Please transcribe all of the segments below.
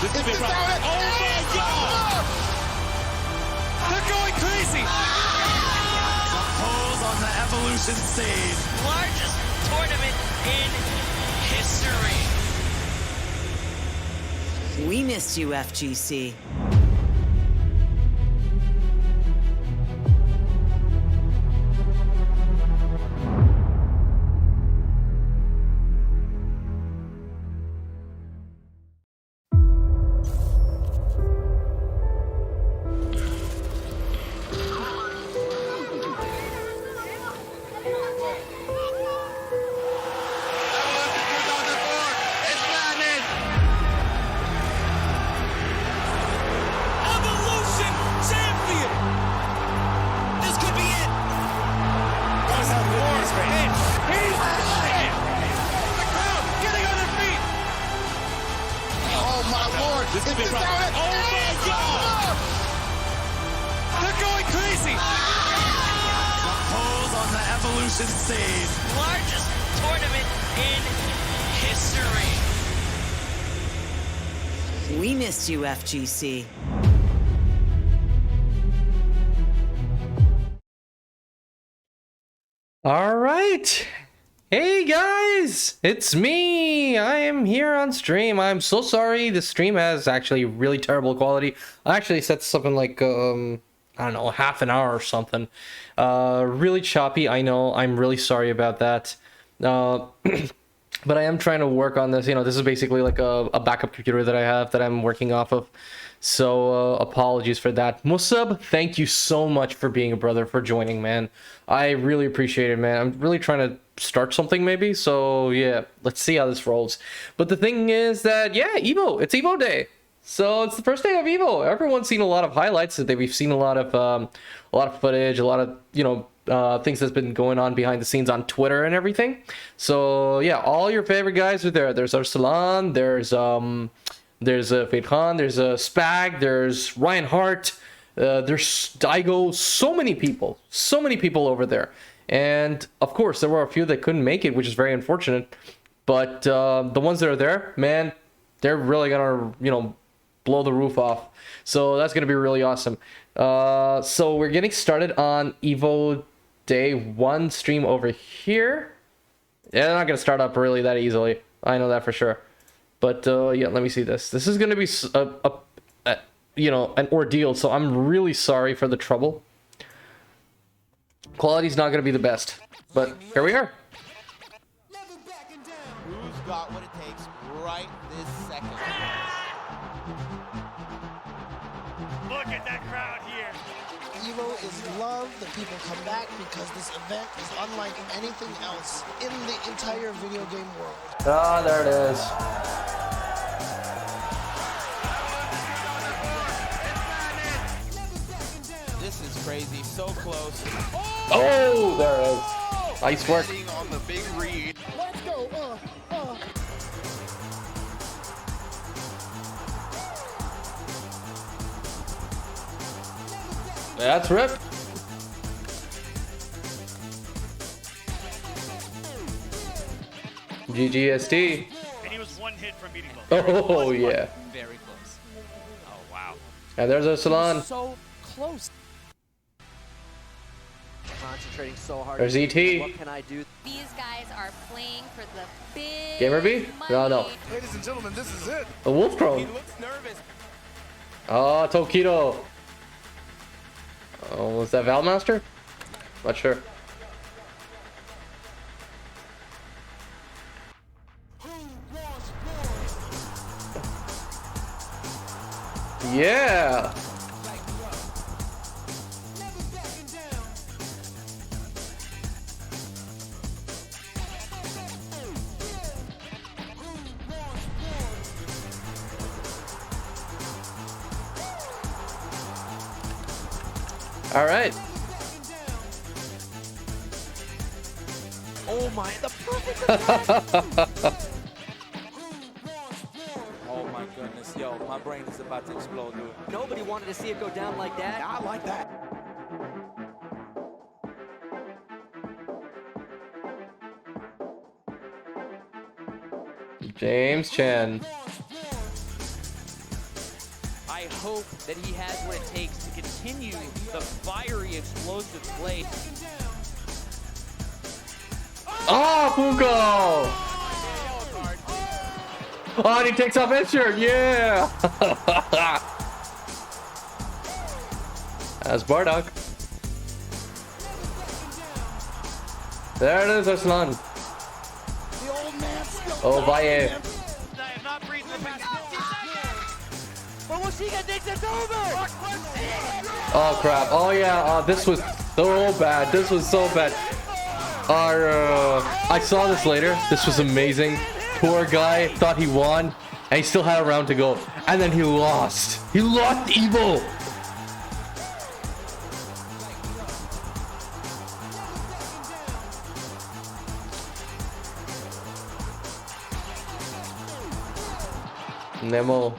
This could be trouble. Oh my God! They're going crazy! Some pulls on the Evolution stage. Largest tournament in history. We missed you, FGC. Evolution champion! This could be it! He's the crowd getting on their feet! Oh my lord! This could be trouble. Oh my God! They're going crazy! Some pulls on the Evolution stage. Largest tournament in history. We missed you, FGC. All right. Hey guys, it's me. I am here on stream. I'm so sorry. The stream has actually really terrible quality. I actually set something like I don't know, half an hour or something. Really choppy. I know. I'm really sorry about that. But I am trying to work on this. You know, this is basically like a backup computer that I have that I'm working off of. So apologies for that. Musab, thank you so much for being a brother, for joining, man. I really appreciate it, man. I'm really trying to start something maybe. So yeah, let's see how this rolls. But the thing is that, yeah, EVO, it's EVO day. So it's the first day of EVO. Everyone's seen a lot of highlights. We've seen a lot of footage, a lot of, you know, things that's been going on behind the scenes on Twitter and everything. So yeah, all your favorite guys are there. There's Arsalan, there's Fade Khan, there's Spag, there's Ryan Hart, there's Daigo, so many people over there. And of course there were a few that couldn't make it, which is very unfortunate, but the ones that are there, man, they're really gonna, you know, blow the roof off. So that's gonna be really awesome. So we're getting started on EVO Day 1 stream over here. Yeah, they're not gonna start up really that easily, I know that for sure. But yeah, let me see this. This is gonna be you know, an ordeal, so I'm really sorry for the trouble. Quality's not gonna be the best, but here we are. Who's got what it takes right this second? Look at that crowd here. EVO is love. The people come back because this event is unlike anything else in the entire video game world. Ah, there it is. This is crazy. So close. Oh, there it is. Nice work. On the big read. Let's go. That's rip. GGST. And he was one hit from beating both. Oh yeah. Very close. Oh wow. And there's a salon. So close. Concentrating so hard. There's ET. What can I do? These guys are playing for the big Gamer B? No, no. Ladies and gentlemen, this is it. A wolf crone. looks nervous. Oh, Tokido. Oh, was that Valmaster? Not sure. Yeah. All right. Oh my, the perfect Oh my goodness, yo, my brain is about to explode, dude. Nobody wanted to see it go down like that. I like that. James Chen. hope that he has what it takes to continue the fiery, explosive play. Oh, Fuko! Oh, and he takes off his shirt. Yeah! That's Bardock. There it is, Arslan. The old man still Oh, Valle. I am not breathing the past 50 seconds. But Washiga thinks it's over! Oh, crap. Oh, yeah. This was so bad. This was so bad. I saw this later. This was amazing. Poor guy thought he won, and he still had a round to go. And then he lost. He lost EVO. Nemo.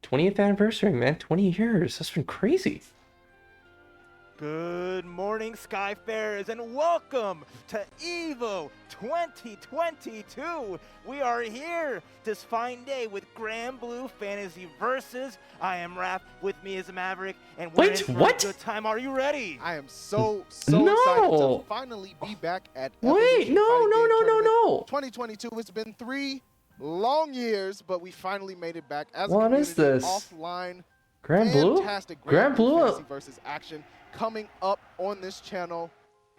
20th anniversary, man. 20 years. That's been crazy. Good morning, Skyfarers, and welcome to EVO 2022. We are here this fine day with Grand Blue Fantasy Versus. I am Raph. With me is Maverick, and we're Wait, in for what? a good time. Are you ready? I am so No. excited to finally be back at Wait, Evolution no, Fighting no, Game no, no, Tournament no. 2022. It's been 3 long years, but we finally made it back as a What community. is this? Offline, Grand Blue? fantastic Grand Blue? Fantasy Versus action coming up on this channel.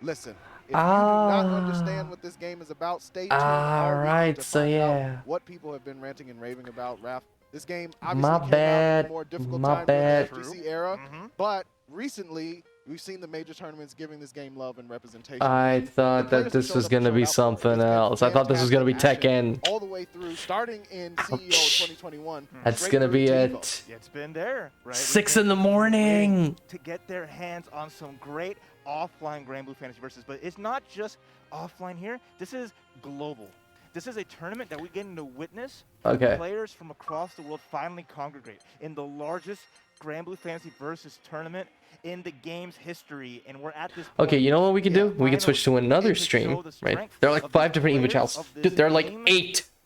Listen, if you do not understand what this game is about, stay tuned all week Alright, to so find out yeah. what people have been ranting and raving about. Raph, this game My obviously came out in bad. a more difficult My time bad. during the FGC era, but recently we've seen the major tournaments giving this game love and representation. I thought The that players this who was showed up gonna showed be out for it. something It's been else. I thought this was gonna be fantastic Tekken. action all the way through, starting in CEO 2021. That's straight gonna through be to it. EVO. It's been there, right? 6 in the morning. To get their hands on some great offline Grand Blue Fantasy Versus, but it's not just offline here. This is global. This is a tournament that we get to witness Okay. players from across the world finally congregate in the largest Grand Blue Fantasy Versus tournament in the game's history, and we're at this point. Okay, you know what we can do? We can switch to finally another get to show stream, the right? strength There are like of 5 these different EVO players channels. of this Dude, there are like game.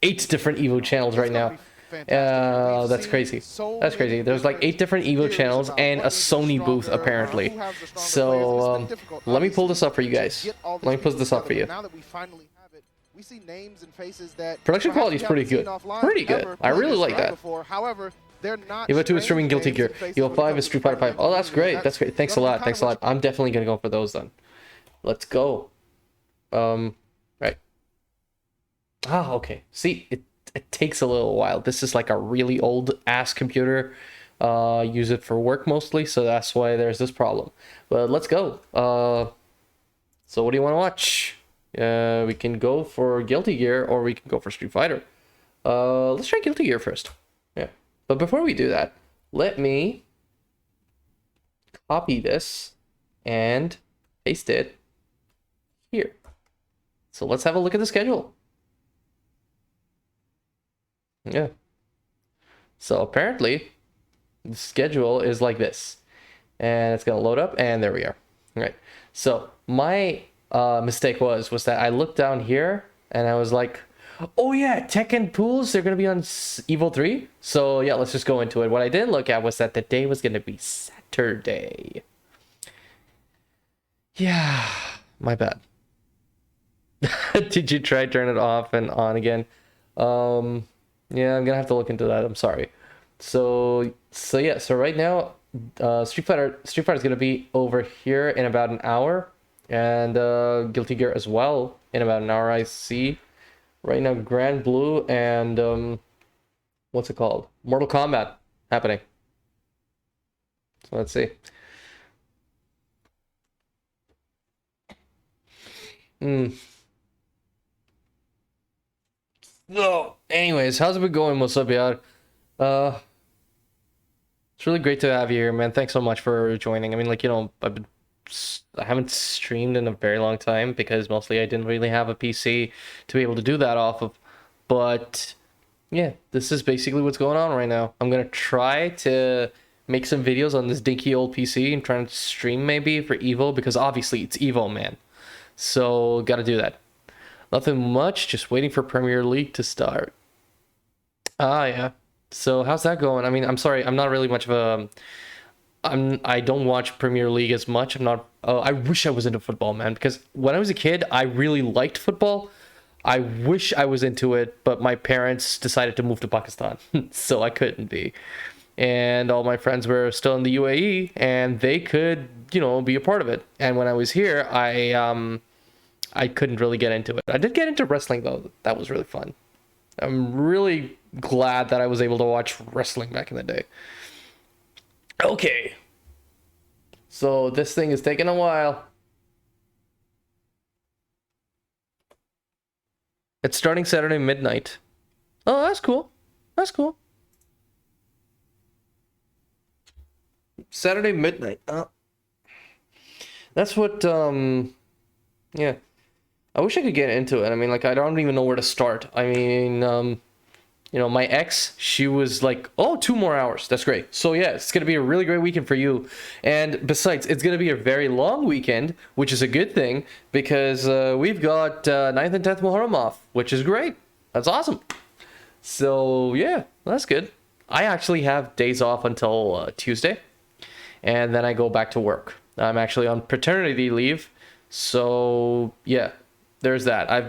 8 different EVO channels right now. Fantastic. That's We've crazy. seen so That's crazy. many There's like 8 different EVO theories channels about and a what is the Sony booth stronger, apparently. who has the stronger So players, and it's been difficult, let me pull this obviously, up for you to guys. get all these Let me pull people this up for together. you. Now that we finally have it, we see names and faces that Production perhaps quality we is pretty haven't seen good. offline Pretty good. ever I really played like this that. before. However, they're not EVO 2 is streaming strange Guilty names Gear. and faces EVO when it 5 comes is to Street Fighter 5. fighting Oh, that's community. great. That's great. Thanks a lot. Thanks a lot. I'm definitely gonna go for those then. Let's go. Right. Ah, okay. See, it takes a little while. This is like a really old ass computer. Use it for work mostly, so that's why there's this problem. But let's go. So what do you want to watch? We can go for Guilty Gear or we can go for Street Fighter. Let's try Guilty Gear first. Yeah. But before we do that, let me copy this and paste it here. So let's have a look at the schedule. Yeah. So apparently the schedule is like this. And it's going to load up and there we are. All right. So my mistake was that I looked down here and I was like, oh yeah, Tekken pools, they're going to be on EVO 3. So yeah, let's just go into it. What I didn't look at was that the day was going to be Saturday. Yeah, my bad. Did you try turn it off and on again? Yeah, I'm gonna have to look into that. I'm sorry. So yeah. So right now, Street Fighter is gonna be over here in about an hour, and Guilty Gear as well in about an hour. I see. Right now, Grand Blue and what's it called? Mortal Kombat happening. So let's see. No. Anyways, how's it been going? What's up, y'all? It's really great to have you here, man. Thanks so much for joining. I mean, like, you know, I haven't streamed in a very long time because mostly I didn't really have a PC to be able to do that off of. But yeah, this is basically what's going on right now. I'm gonna try to make some videos on this dinky old PC and try to stream maybe for EVO because obviously it's EVO, man. So gotta do that. Nothing much, just waiting for Premier League to start. Ah, yeah. So how's that going? I mean, I'm sorry, I'm not really much of a I don't watch Premier League as much. I'm not I wish I was into football, man, because when I was a kid, I really liked football. I wish I was into it, but my parents decided to move to Pakistan, so I couldn't be. And all my friends were still in the UAE, and they could, you know, be a part of it. And when I was here, I couldn't really get into it. I did get into wrestling though. That was really fun. I'm really glad that I was able to watch wrestling back in the day. Okay. So this thing is taking a while. It's starting Saturday midnight. Oh, that's cool. That's cool. Saturday midnight. That's what yeah. I wish I could get into it. I mean, like, I don't even know where to start. I mean, you know, my ex, she was like, oh, 2 more hours. That's great. So yeah, it's going to be a really great weekend for you. And besides, it's going to be a very long weekend, which is a good thing because we've got 9th and 10th Muharram off, which is great. That's awesome. So yeah, that's good. I actually have days off until Tuesday, and then I go back to work. I'm actually on paternity leave. So yeah, there's that. I've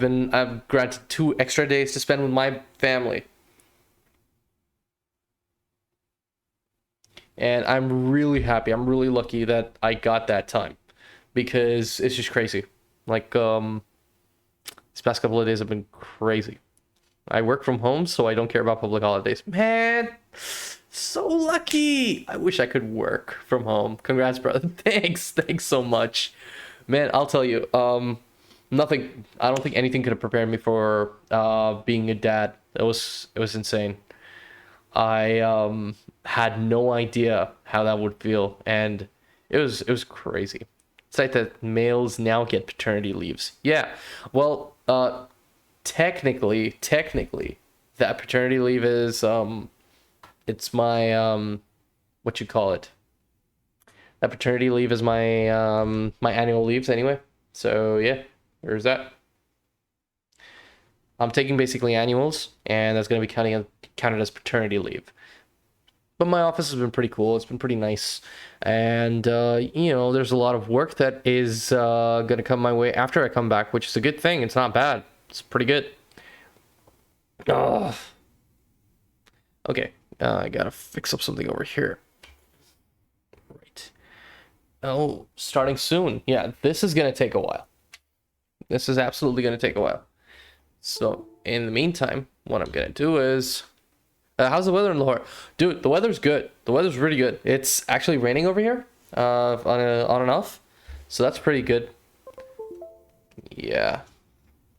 granted 2 extra days to spend with my family. And I'm really happy. I'm really lucky that I got that time because it's just crazy. Like, these past couple of days have been crazy. I work from home, so I don't care about public holidays. Man, so lucky. I wish I could work from home. Congrats, brother. Thanks so much. Man, I'll tell you, nothing, I don't think anything could have prepared me for being a dad. It was insane. I had no idea how that would feel, and it was crazy. It's like that males now get paternity leaves. Yeah, well, technically, that paternity leave is it's my what you call it. That paternity leave is my my annual leaves anyway. So yeah, there's that. I'm taking basically annuals, and that's going to be counted as paternity leave. But my office has been pretty cool. It's been pretty nice. And, you know, there's a lot of work that is going to come my way after I come back, which is a good thing. It's not bad. It's pretty good. Okay, I got to fix up something over here. Right. Oh, starting soon. Yeah, this is going to take a while. This is absolutely going to take a while. So, in the meantime, what I'm going to do is... how's the weather in Lahore? Dude, the weather's good. The weather's really good. It's actually raining over here, on and off. So that's pretty good. Yeah.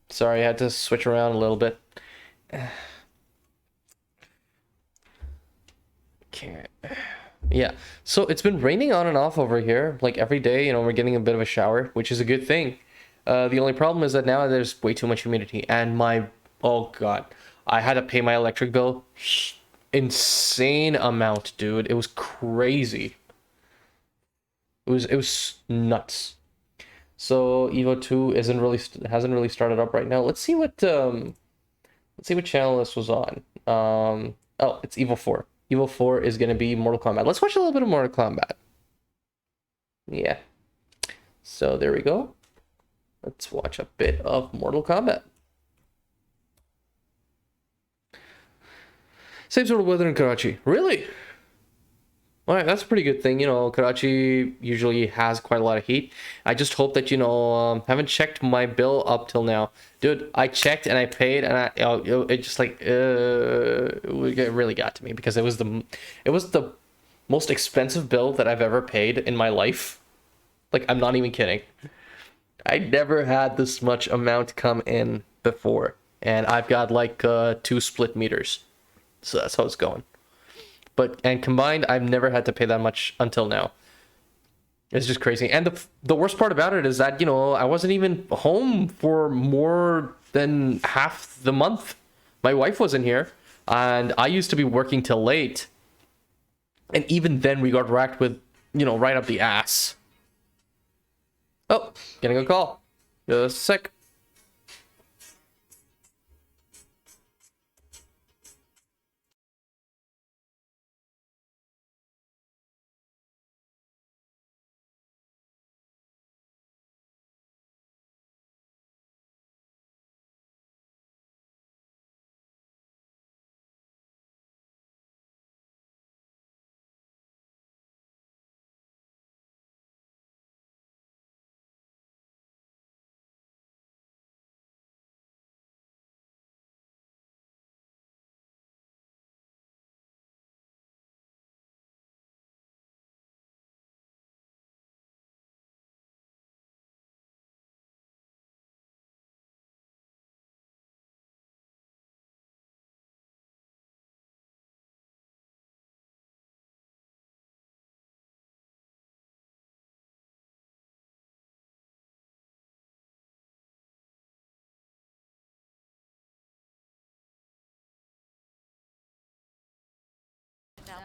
Sorry, I had to switch around a little bit. Can't. Yeah. So it's been raining on and off over here, like every day. You know, we're getting a bit of a shower, which is a good thing. The only problem is that now there's way too much humidity, and oh god, I had to pay my electric bill. Insane amount, dude. It was crazy. It was nuts. So EVO 2 hasn't really started up right now. Let's see what channel this was on. Oh, it's EVO 4. EVO 4 is gonna be Mortal Kombat. Let's watch a little bit of Mortal Kombat. Yeah. So there we go. Let's watch a bit of Mortal Kombat. Same sort of weather in Karachi. Really? Alright, that's a pretty good thing. You know, Karachi usually has quite a lot of heat. I just hope that, you know, haven't checked my bill up till now. Dude, I checked and I paid, and it just like, it really got to me because it was the most expensive bill that I've ever paid in my life. Like, I'm not even kidding. I never had this much amount come in before, and I've got like 2 split meters. So that's how it's going. And combined, I've never had to pay that much until now. It's just crazy. And the worst part about it is that, you know, I wasn't even home for more than half the month. My wife wasn't here, and I used to be working till late. And even then, we got racked with, you know, right up the ass. Oh, getting a call. Just a sec.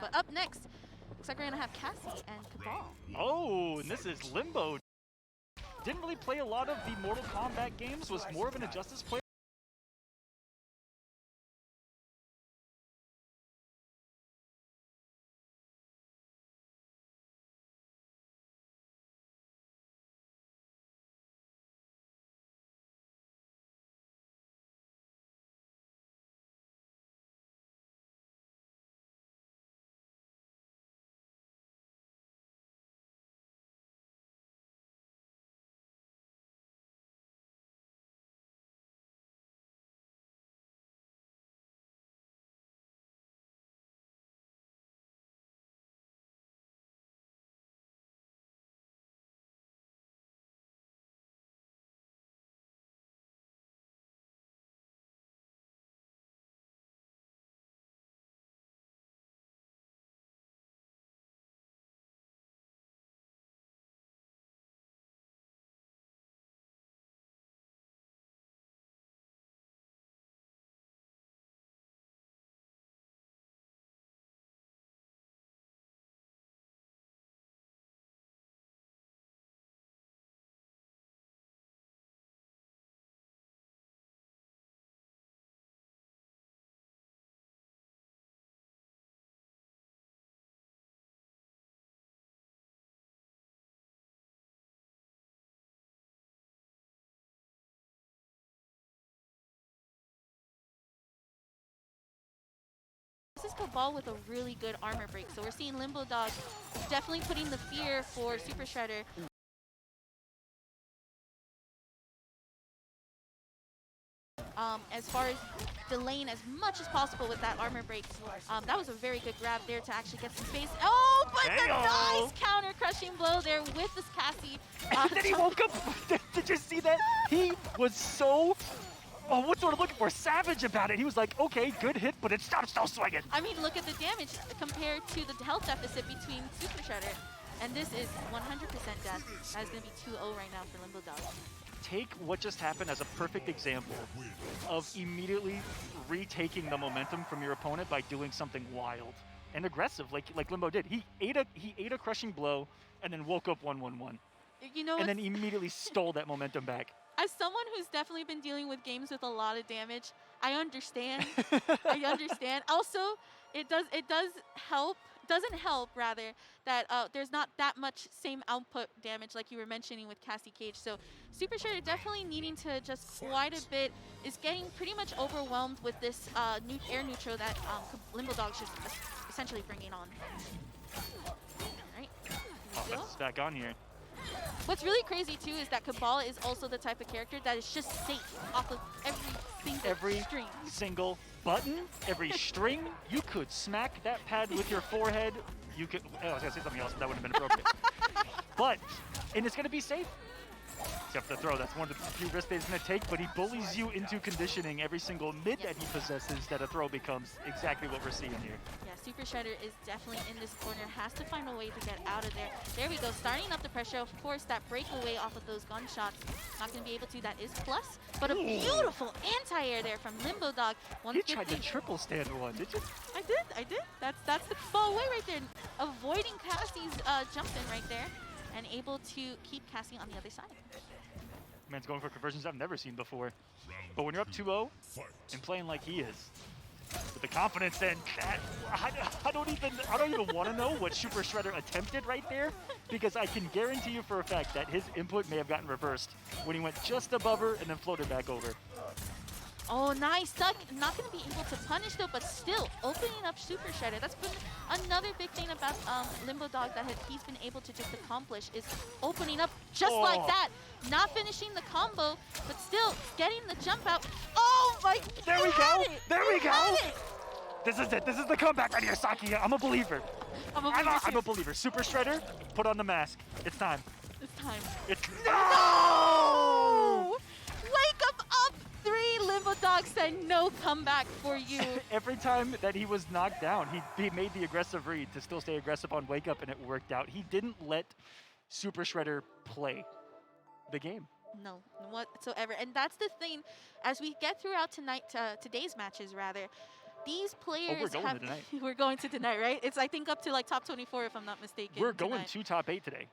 But up next, looks like we're gonna have Cassie and Cabal. Oh, and this is Limbo. Didn't really play a lot of the Mortal Kombat games, was more of an Injustice player. This is Cabal with a really good armor break. So we're seeing Limbo Dog definitely putting the fear for Super Shredder. As far as delaying as much as possible with that armor break. That was a very good grab there to actually get some space. Oh, but the nice counter crushing blow there with this Cassie. And then he woke up. Did you see that? He was so, what's what I'm looking for? Savage about it. He was like, okay, good hit, but it stops still swinging. I mean, look at the damage compared to the health deficit between Super Shredder. And this is 100% death. That is going to be 2-0 right now for Limbo Dog. Take what just happened as a perfect example of immediately retaking the momentum from your opponent by doing something wild and aggressive, like Limbo did. He ate a crushing blow and then woke up 1-1-1. You know, and then immediately stole that momentum back. As someone who's definitely been dealing with games with a lot of damage, I understand. I understand. Also, it doesn't help rather that there's not that much same output damage like you were mentioning with Cassie Cage. So Super Shredder definitely needing to adjust quite a bit, is getting pretty much overwhelmed with this air neutral that Limbo Dog should essentially bringing on. Alright, Offense is back on here. What's really crazy too is that Cabal is also the type of character that is just safe off of every string. Single button, every string. You could smack that pad with your forehead. You could, I was gonna say something else, but that wouldn't have been appropriate. And it's gonna be safe. Except for the throw, that's one of the few risks that he's gonna take, but he bullies you into conditioning every single mid that he possesses, that a throw becomes exactly what we're seeing here. Yeah, Super Shredder is definitely in this corner, has to find a way to get out of there. There we go, starting up the pressure. Of course, that breakaway off of those gunshots, not gonna be able to, that is plus, but a beautiful anti-air there from Limbo Dog. You tried to triple stand one, did you? I did. That's the fall away right there, avoiding Cassie's jump in right there, and able to keep Cassie on the other side. Man's going for conversions I've never seen before. But when you're up 2-0 and playing like he is, with the confidence and that, I don't even want to know what Super Shredder attempted right there, because I can guarantee you for a fact that his input may have gotten reversed when he went just above her and then floated back over. Oh, nice duck. Not going to be able to punish though, but still opening up Super Shredder. That's been another big thing about Limbo Dog that he's been able to just accomplish, is opening up just like that. Not finishing the combo, but still getting the jump out. Oh my God! There we go! There we go! This is it. This is the comeback right here, Saki. I'm a believer. I'm a believer. Super Shredder, put on the mask. It's time. It's time. It's no! Wake up! Limbo Dog said no comeback for you. Every time that he was knocked down, he made the aggressive read to still stay aggressive on Wake Up, and it worked out. He didn't let Super Shredder play the game. No, whatsoever. And that's the thing, as we get throughout today's matches rather, these players Oh, we're going have. to tonight. We're going to tonight, right? It's I think up to like top 24 if I'm not mistaken. We're going tonight. to top 8 today.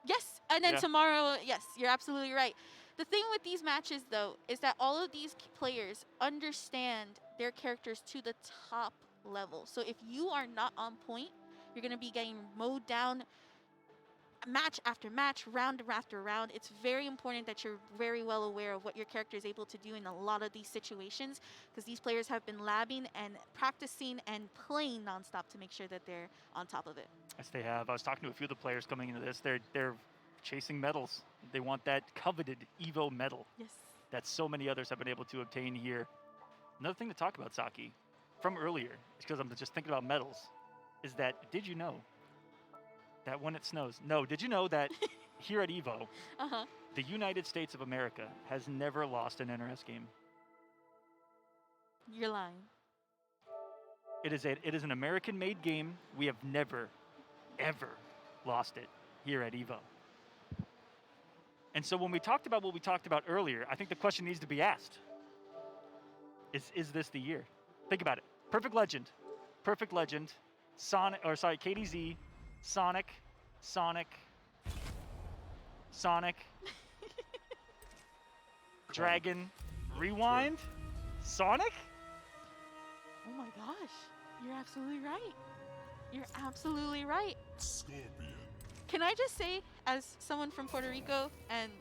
Yes, and then Yeah. tomorrow, yes, you're absolutely right. The thing with these matches, though, is that all of these players understand their characters to the top level. So if you are not on point, you're going to be getting mowed down match after match, round after round. It's very important that you're very well aware of what your character is able to do in a lot of these situations, because these players have been labbing and practicing and playing nonstop to make sure that they're on top of it. Yes, they have. I was talking to a few of the players coming into this. They're chasing medals. They want that coveted EVO medal Yes. that so many others have been able to obtain here. Another thing to talk about, Saki, from earlier, because I'm just thinking about medals, is that did you know that when it snows? No, did you know that here at EVO, Uh-huh. the United States of America has never lost an NRS game? You're lying. It is an American-made game. We have never, ever lost it here at EVO. And so when we talked about what we talked about earlier, I think the question needs to be asked. Is this the year? Think about it. Perfect Legend, KDZ, Sonic, Dragon, Rewind, Sonic? Oh my gosh. You're absolutely right. You're absolutely right. Can I just say, as someone from Puerto Rico and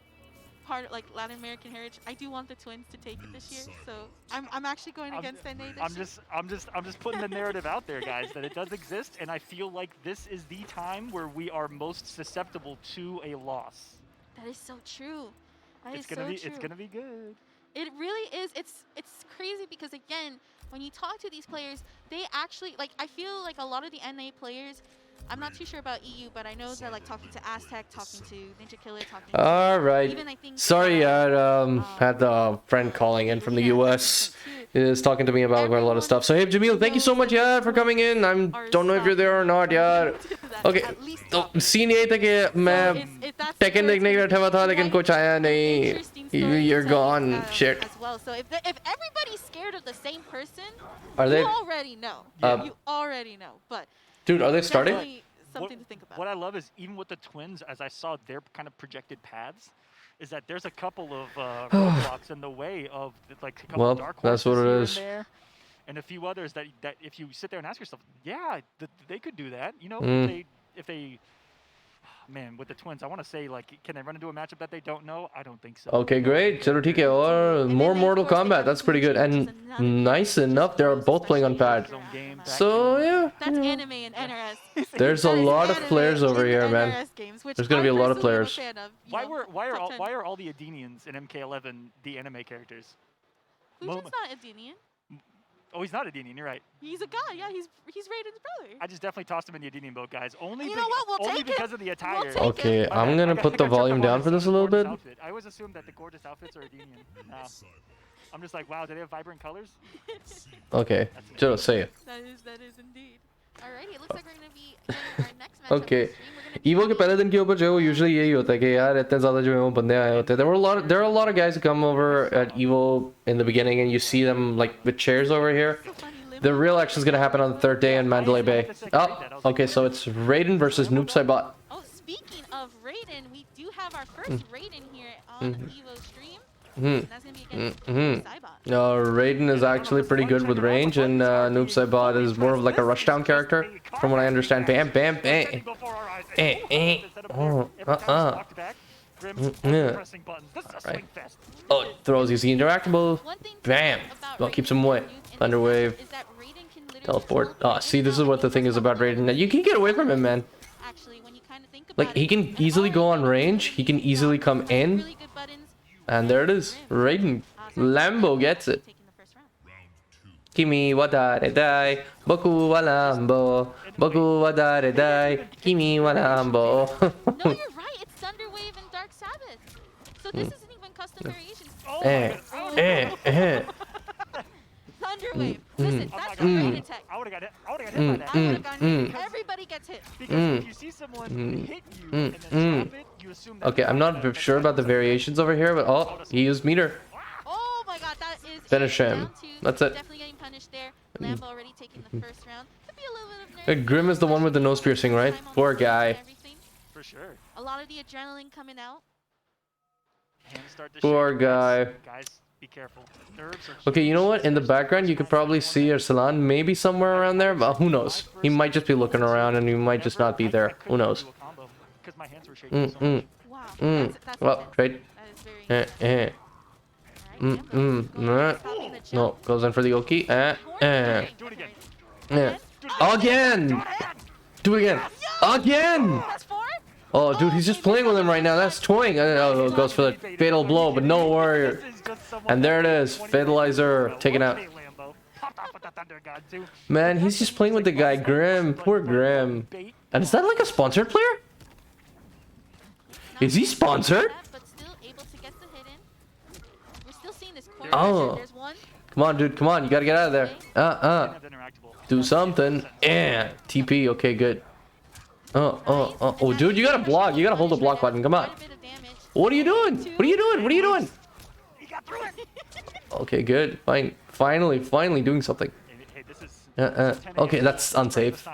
part of like Latin American heritage, I do want the Twins to take it this year. So I'm actually going against NA this year. I'm just putting the narrative out there, guys, that it does exist, and I feel like this is the time where we are most susceptible to a loss. That is so true. That It's is gonna so be true. it's gonna be good. It really is. It's crazy because again, when you talk to these players, they actually like. I feel like a lot of the NA players. I'm not too sure about EU, but I know that like talking to Aztec, talking to Ninja Killer, talking to All right. even I think Sorry, I had a friend calling in from the US. Is talking to me about quite a lot of stuff. So hey, Jamil, thank you so much, yeah, for coming in. I don't know if you're there or not, yeah. Okay. तो scene यही था कि मैं taken देखने के लिए बैठा हुआ था, लेकिन कुछ आया नहीं. You're gone. Shit. as well. So if everybody's scared of the same person, Are they? you already know. You already know. But Dude, are they starting? definitely something to think about. What I love is even with the Twins, as I saw their kind of projected paths, is that there's a couple of roadblocks in the way of like a couple Well, of dark horses that's what it here is. and there, and a few others that if you sit there and ask yourself, yeah, they could do that. You know, if they man, with the Twins, I want to say like, can they run into a matchup that they don't know? I don't think so. Okay, great. चलो ठीक है. और more Mortal Kombat. That's pretty good. And nice enough, they're both playing on pad. So yeah. That's anime and NRS. There's a lot of players over here, man. There's gonna be a lot of players. Why are all the Adenians in MK11 the anime characters? Fujin's not Adenian. Oh, he's not Adenian. You're right. He's a guy. Yeah, he's Raiden's brother. I just definitely tossed him in the Adenian boat, guys. Only, You know what? We'll only take because it. of the attire. We'll take Okay, it. I'm gonna put the volume down for this a little bit. I always assume that the gorgeous outfits are Adenian. No. I'm just like, wow, do they have vibrant colors? Okay, चलो say it. That is indeed. Alrighty, it looks like we're gonna be getting our next matchup. Okay. EVO के पहले दिन के ऊपर जो है वो usually यही होता है कि यार इतने ज़्यादा जो है वो बंदे आए होते हैं. There are a lot of guys who come over at EVO in the beginning, and you see them like with chairs over here. The real action is gonna happen on the third day in Mandalay Bay. Oh, okay, so it's Raiden versus Noob Saibot. Oh, speaking of Raiden, we do have our first Raiden here on the EVO stream. And that's gonna be against Noob Saibot. Raiden is actually pretty good with range, and Noob Saibot is more of like a rushdown character, from what I understand. Bam, bam, bam. Alright. Oh, throws. He's the interactable. Bam. Well, keeps him away. Thunder wave. Teleport. Oh, see, this is what the thing is about Raiden. You can get away from him, man. Like, he can easily go on range. He can easily come in. And there it is. Raiden. Lambo gets it. Kimi wa dare dai. Boku wa Lambo. Boku wa dare dai. Kimi wa Lambo. No, you're right. It's Thunder Wave and Dark Sabbath. So this isn't even custom variations. Thunder Wave. Listen, that's a Raiden tech. I would've got hit by that. Everybody gets hit. Because if you see someone hit you and then drop it, you assume that. Okay, I'm not sure about the variations over here, but oh, he used meter. Oh my god, that is Finish him. down to That's it. Definitely getting punished there. Lambo already taking the first round. Could be a little bit of nerves. Grim is the one with the nose piercing, right? Poor guy. For sure. A lot of the adrenaline coming out. Hands start to Poor shake. guy. Guys, be careful. Nerves are Okay, you know huge, what? In the especially background, you could first probably round. see Arsalan maybe somewhere around there, but who knows? He might just be looking around and he might just not be there. Who knows? Because my hands were shaking so much. Wow. That's Well, intense. trade. That is very No, goes in for the Oki. Do it again. Again! Do it again! Again! That's 4? Oh, dude, he's just playing with him right now. That's toying. Oh, goes for the fatal blow, but no warrior. And there it is. Fatalizer taken out. Man, he's just playing with the guy. Grim. Poor Grim. And is that like a sponsored player? Is he sponsored? But still able to get the hit in. We're still seeing this corner. Oh. There's one. Come on, dude. Come on. You gotta get out of there. Do something. Yeah. TP. Okay, good. Oh, dude, you gotta block. You gotta hold the block button. Come on. What are you doing? What are you doing? What are you doing? Okay, good. Fine. Finally doing something. Okay, that's unsafe.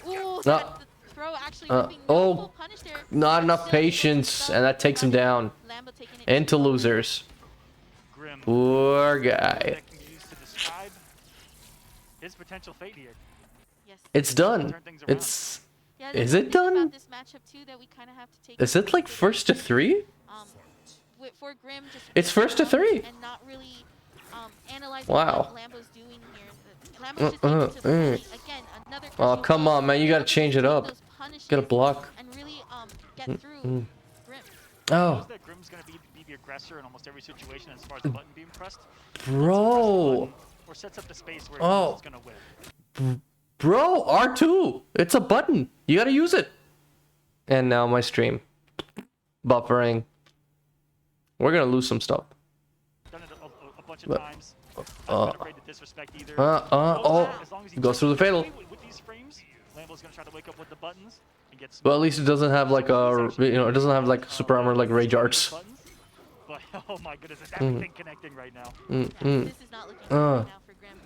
Ooh, No. throw actually ripping no Oh, full punish there. not enough patience, and that takes him down. Lambo taking it Into losers. Poor guy. That can be used to describe his potential fate here. Yes. It's done. Turn things around. It's. Yeah, Is the it thing done? about this matchup too that we kind of have to take Is it like first to 3? for Grim just It's first to 3. and not really analyzing Wow. what Lambo's doing here. Lambo's just able to really, again, another Oh, crucial come on, game, man. You gotta able to change it take up. those punishes Gotta block. and really get through Grim. Oh, Knows that Grim's gonna be the aggressor in almost every situation as far as the button being pressed. bro. Or sets up the space where Oh. he's gonna win. Bro, R2. It's a button. You gotta use it. And now my stream. Buffering. We're gonna lose some stuff. Done it a bunch of times. Uh, Not afraid to disrespect either. oh. As long as he Goes through the fatal. with these frames, Lambo's gonna try to wake up with the buttons and get Well, at least it doesn't have like a, it doesn't have like super armor like Rage Arts. buttons. But oh my goodness, is everything connecting right now? This is not looking good right now for Grim.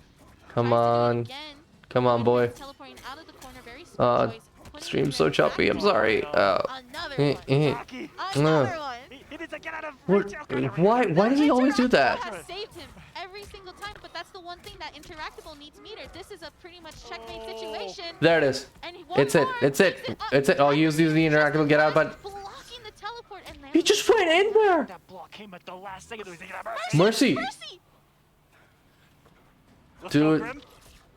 Come Tries to do it on. again. Come on, boy. Teleporting out of the corner, very smart choice. Putting Stream's him so in choppy. back I'm door. sorry. Another one. Rocky, Another one. he needs to get out of What? reach. Okay, Why does he always do that? Has saved him every single time, but that's the one thing that Interactable needs meter. This is a pretty much checkmate situation. There it is. And one It's it. more It's it. makes up. It's it. Oh, use the interactable get out, but Blocking the teleport and he just went in there. that block came at the last second. He was thinking about Mercy. Mercy. Let's go, Dude, Grim.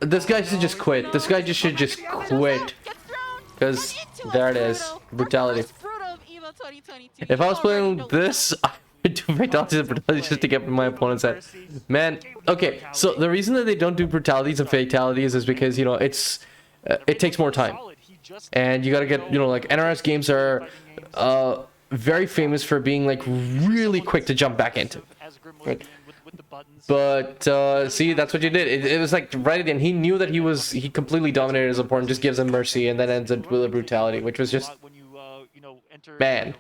this guy should just quit. This guy just should just quit. Gets thrown. Because And into there a it is. Bruto. Brutality. Our first Bruto of EVO 2022. If I was You playing already know this, I would do fatalities and brutalities just to get my opponent's head. Man, okay, so the reason that they don't do brutalities and fatalities is because, you know, it takes more time. And you gotta get, you know, like NRS games are very famous for being like really quick to jump back into. Right. But see, that's what you did. It was like right at the end. He knew that he completely dominated his opponent, just gives him mercy, and then ends it with a brutality, which was just man.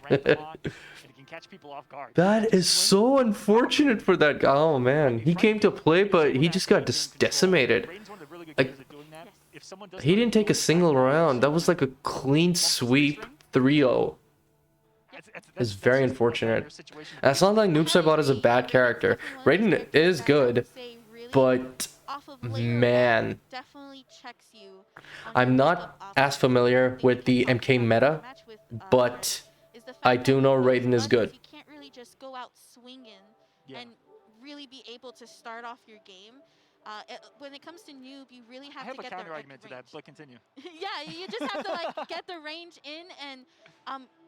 That is so unfortunate for that guy. Oh man, he came to play, but he just got decimated. Like, he didn't take a single round. That was like a clean sweep 3-0. It's very unfortunate. And it's not like Noobsaibot is a bad character. Raiden is good, but man, definitely checks you. I'm not as familiar with the MK meta, but I do know Raiden is good. You can't really just go out swinging and really be able to start off your game. When it comes to noob, you really have to get the a counter argument to that, but continue. Yeah, you just have to like get the range in and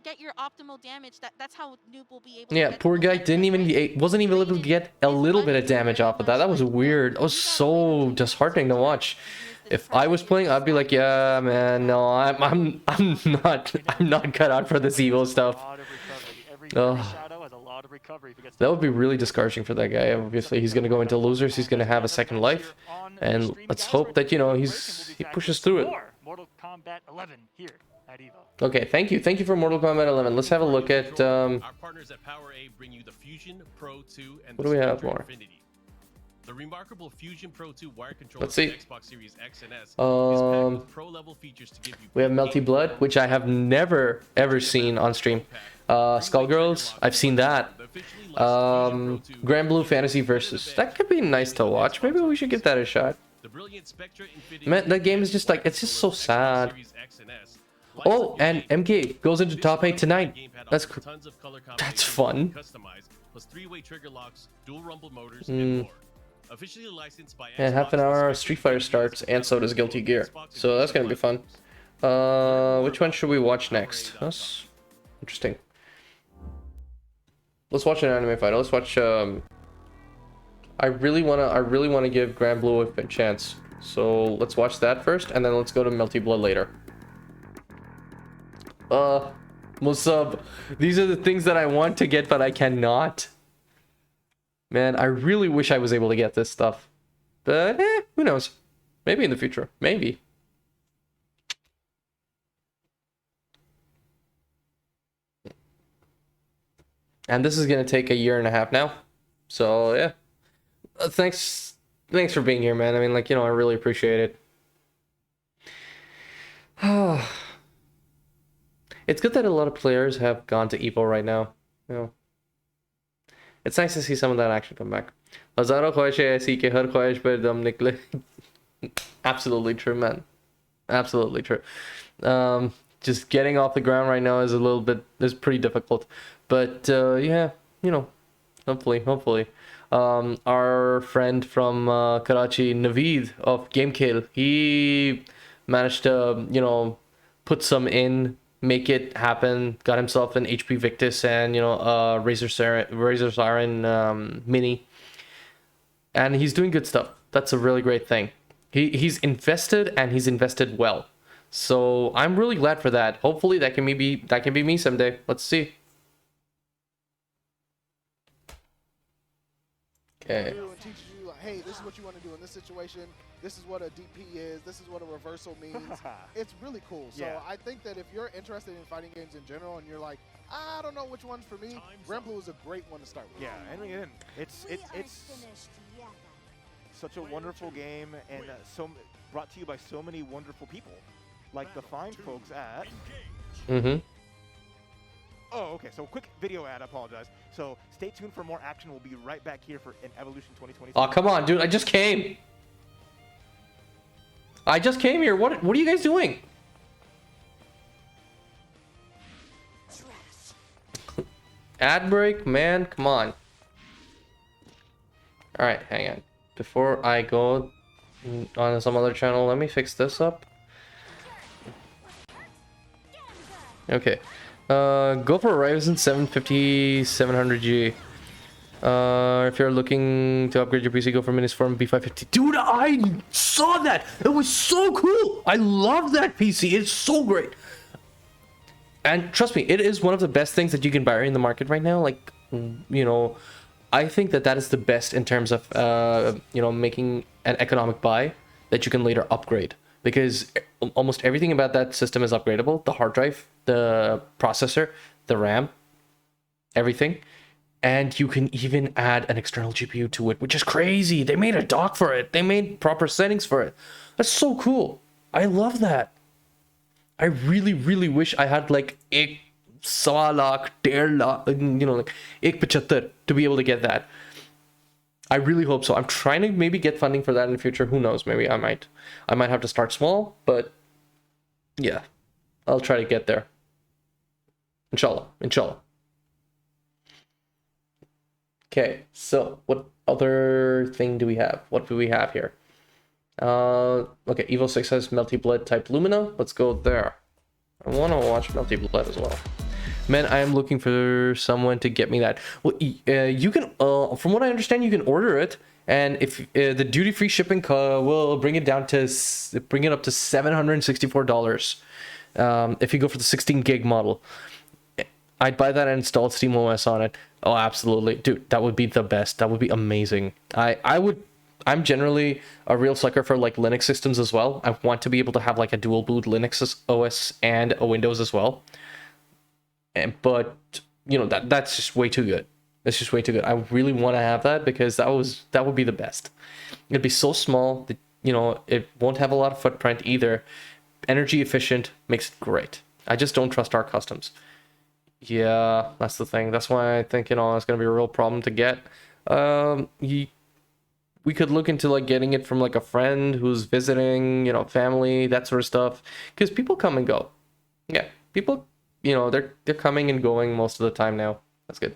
get your optimal damage. That's how noob will be able to Yeah, get poor the guy most wasn't even able to get a little bit of damage off of that. That was weird. That was so disheartening to watch. If I was playing, I'd be like, yeah, man, no, I'm not cut out for this evil stuff. That would be really discouraging for that guy. Obviously, he's gonna go into losers. He's gonna have a second life, and let's hope that, you know, he pushes through it. Mortal Kombat 11 here at EVO. Okay, thank you for Mortal Kombat 11. Let's have a look at Our partners at Power A bring you the Fusion Pro 2 and what do we have Spectre more? Infinity. The remarkable Fusion Pro 2 wire controller Let's see. Xbox Series X and S is packed with pro-level features to give you We have Melty Blood, which I have never ever seen on stream. Skullgirls, I've seen that. Grand Blue Fantasy Versus. That could be nice to watch. Maybe we should give that a shot. Man, that game is just like, it's just so sad. Oh, and MK goes into top 8 tonight. That's fun. Plus 3-way trigger locks, dual rumble motors, and more. Officially licensed by And half an hour Street Fighter starts, and so does Guilty Gear. So that's gonna be fun. Which one should we watch next? That's interesting. Let's watch an anime fight. Let's watch. I really wanna give Grand Blue a chance. So let's watch that first, and then let's go to Melty Blood later. Musub. These are the things that I want to get, but I cannot. Man, I really wish I was able to get this stuff. But, who knows? Maybe in the future. Maybe. And this is going to take a year and a half now. So, yeah. Thanks for being here, man. I mean, like, you know, I really appreciate it. It's good that a lot of players have gone to EVO right now. You know. It's nice to see some of that action come back. Absolutely true, man. Absolutely true. Just getting off the ground right now is pretty difficult. But yeah, you know, hopefully. Our friend from Karachi, Naveed of GameKill, he managed to, you know, put some in, make it happen, got himself an HP Victus and, you know, Razor Siren Mini, and he's doing good stuff. That's a really great thing. He's invested, and he's invested well, so I'm really glad for that. Hopefully that can be me someday. Let's see. Okay. And teaches you, like, hey, this is what you want to do in this situation. This is what a DP is. This is what a reversal means. It's really cool. So Yeah. I think that if you're interested in fighting games in general and you're like, I don't know which one's for me, Grand Blue is a great one to start with. Yeah, and again, it's such a wonderful game, and brought to you by so many wonderful people, like the fine folks at. Oh, okay. So quick video ad. I apologize. So stay tuned for more action. We'll be right back here for an Evolution 2023. Oh, come on, dude! I just came here. What are you guys doing? Ad break, man. Come on. All right, hang on. Before I go on some other channel, let me fix this up. Okay. Go for a Ryzen 750 700G. If you're looking to upgrade your PC, go for Minisform B550. Dude, I saw that! It was so cool! I love that PC. It's so great. And trust me, it is one of the best things that you can buy in the market right now. Like, you know, I think that is the best in terms of, you know, making an economic buy that you can later upgrade. Because almost everything about that system is upgradable. The hard drive, the processor, the RAM, everything. And you can even add an external GPU to it, which is crazy. They made a dock for it. They made proper settings for it. That's so cool. I love that. I really, really wish I had like ek sawa lakh, 1.5 lakh, you know, like 1.75 to be able to get that. I really hope so. I'm trying to maybe get funding for that in the future. Who knows? Maybe I might have to start small, but yeah, I'll try to get there. Inshallah. Okay, so what other thing do we have? What do we have here? Okay, EVO 6 has Melty Blood type Lumina. Let's go there. I want to watch Melty Blood as well. Man, I am looking for someone to get me that. Well, you can, from what I understand, you can order it, and if the duty-free shipping will bring it up to $764. If you go for the 16 gig model, I'd buy that and install SteamOS on it. Oh, absolutely, dude, that would be the best. That would be amazing. I'm generally a real sucker for like Linux systems as well. I want to be able to have like a dual boot Linux OS and a Windows as well. But you know, that's just way too good. It's just way too good. I really want to have that because that would be the best. It'd be so small that, you know, it won't have a lot of footprint either. Energy efficient, makes it great. I just don't trust our customs. Yeah, that's the thing. That's why I think, you know, it's gonna be a real problem to get. We could look into like getting it from like a friend who's visiting, you know, family, that sort of stuff. Because people come and go. Yeah, people, you know, they're coming and going most of the time now. That's good.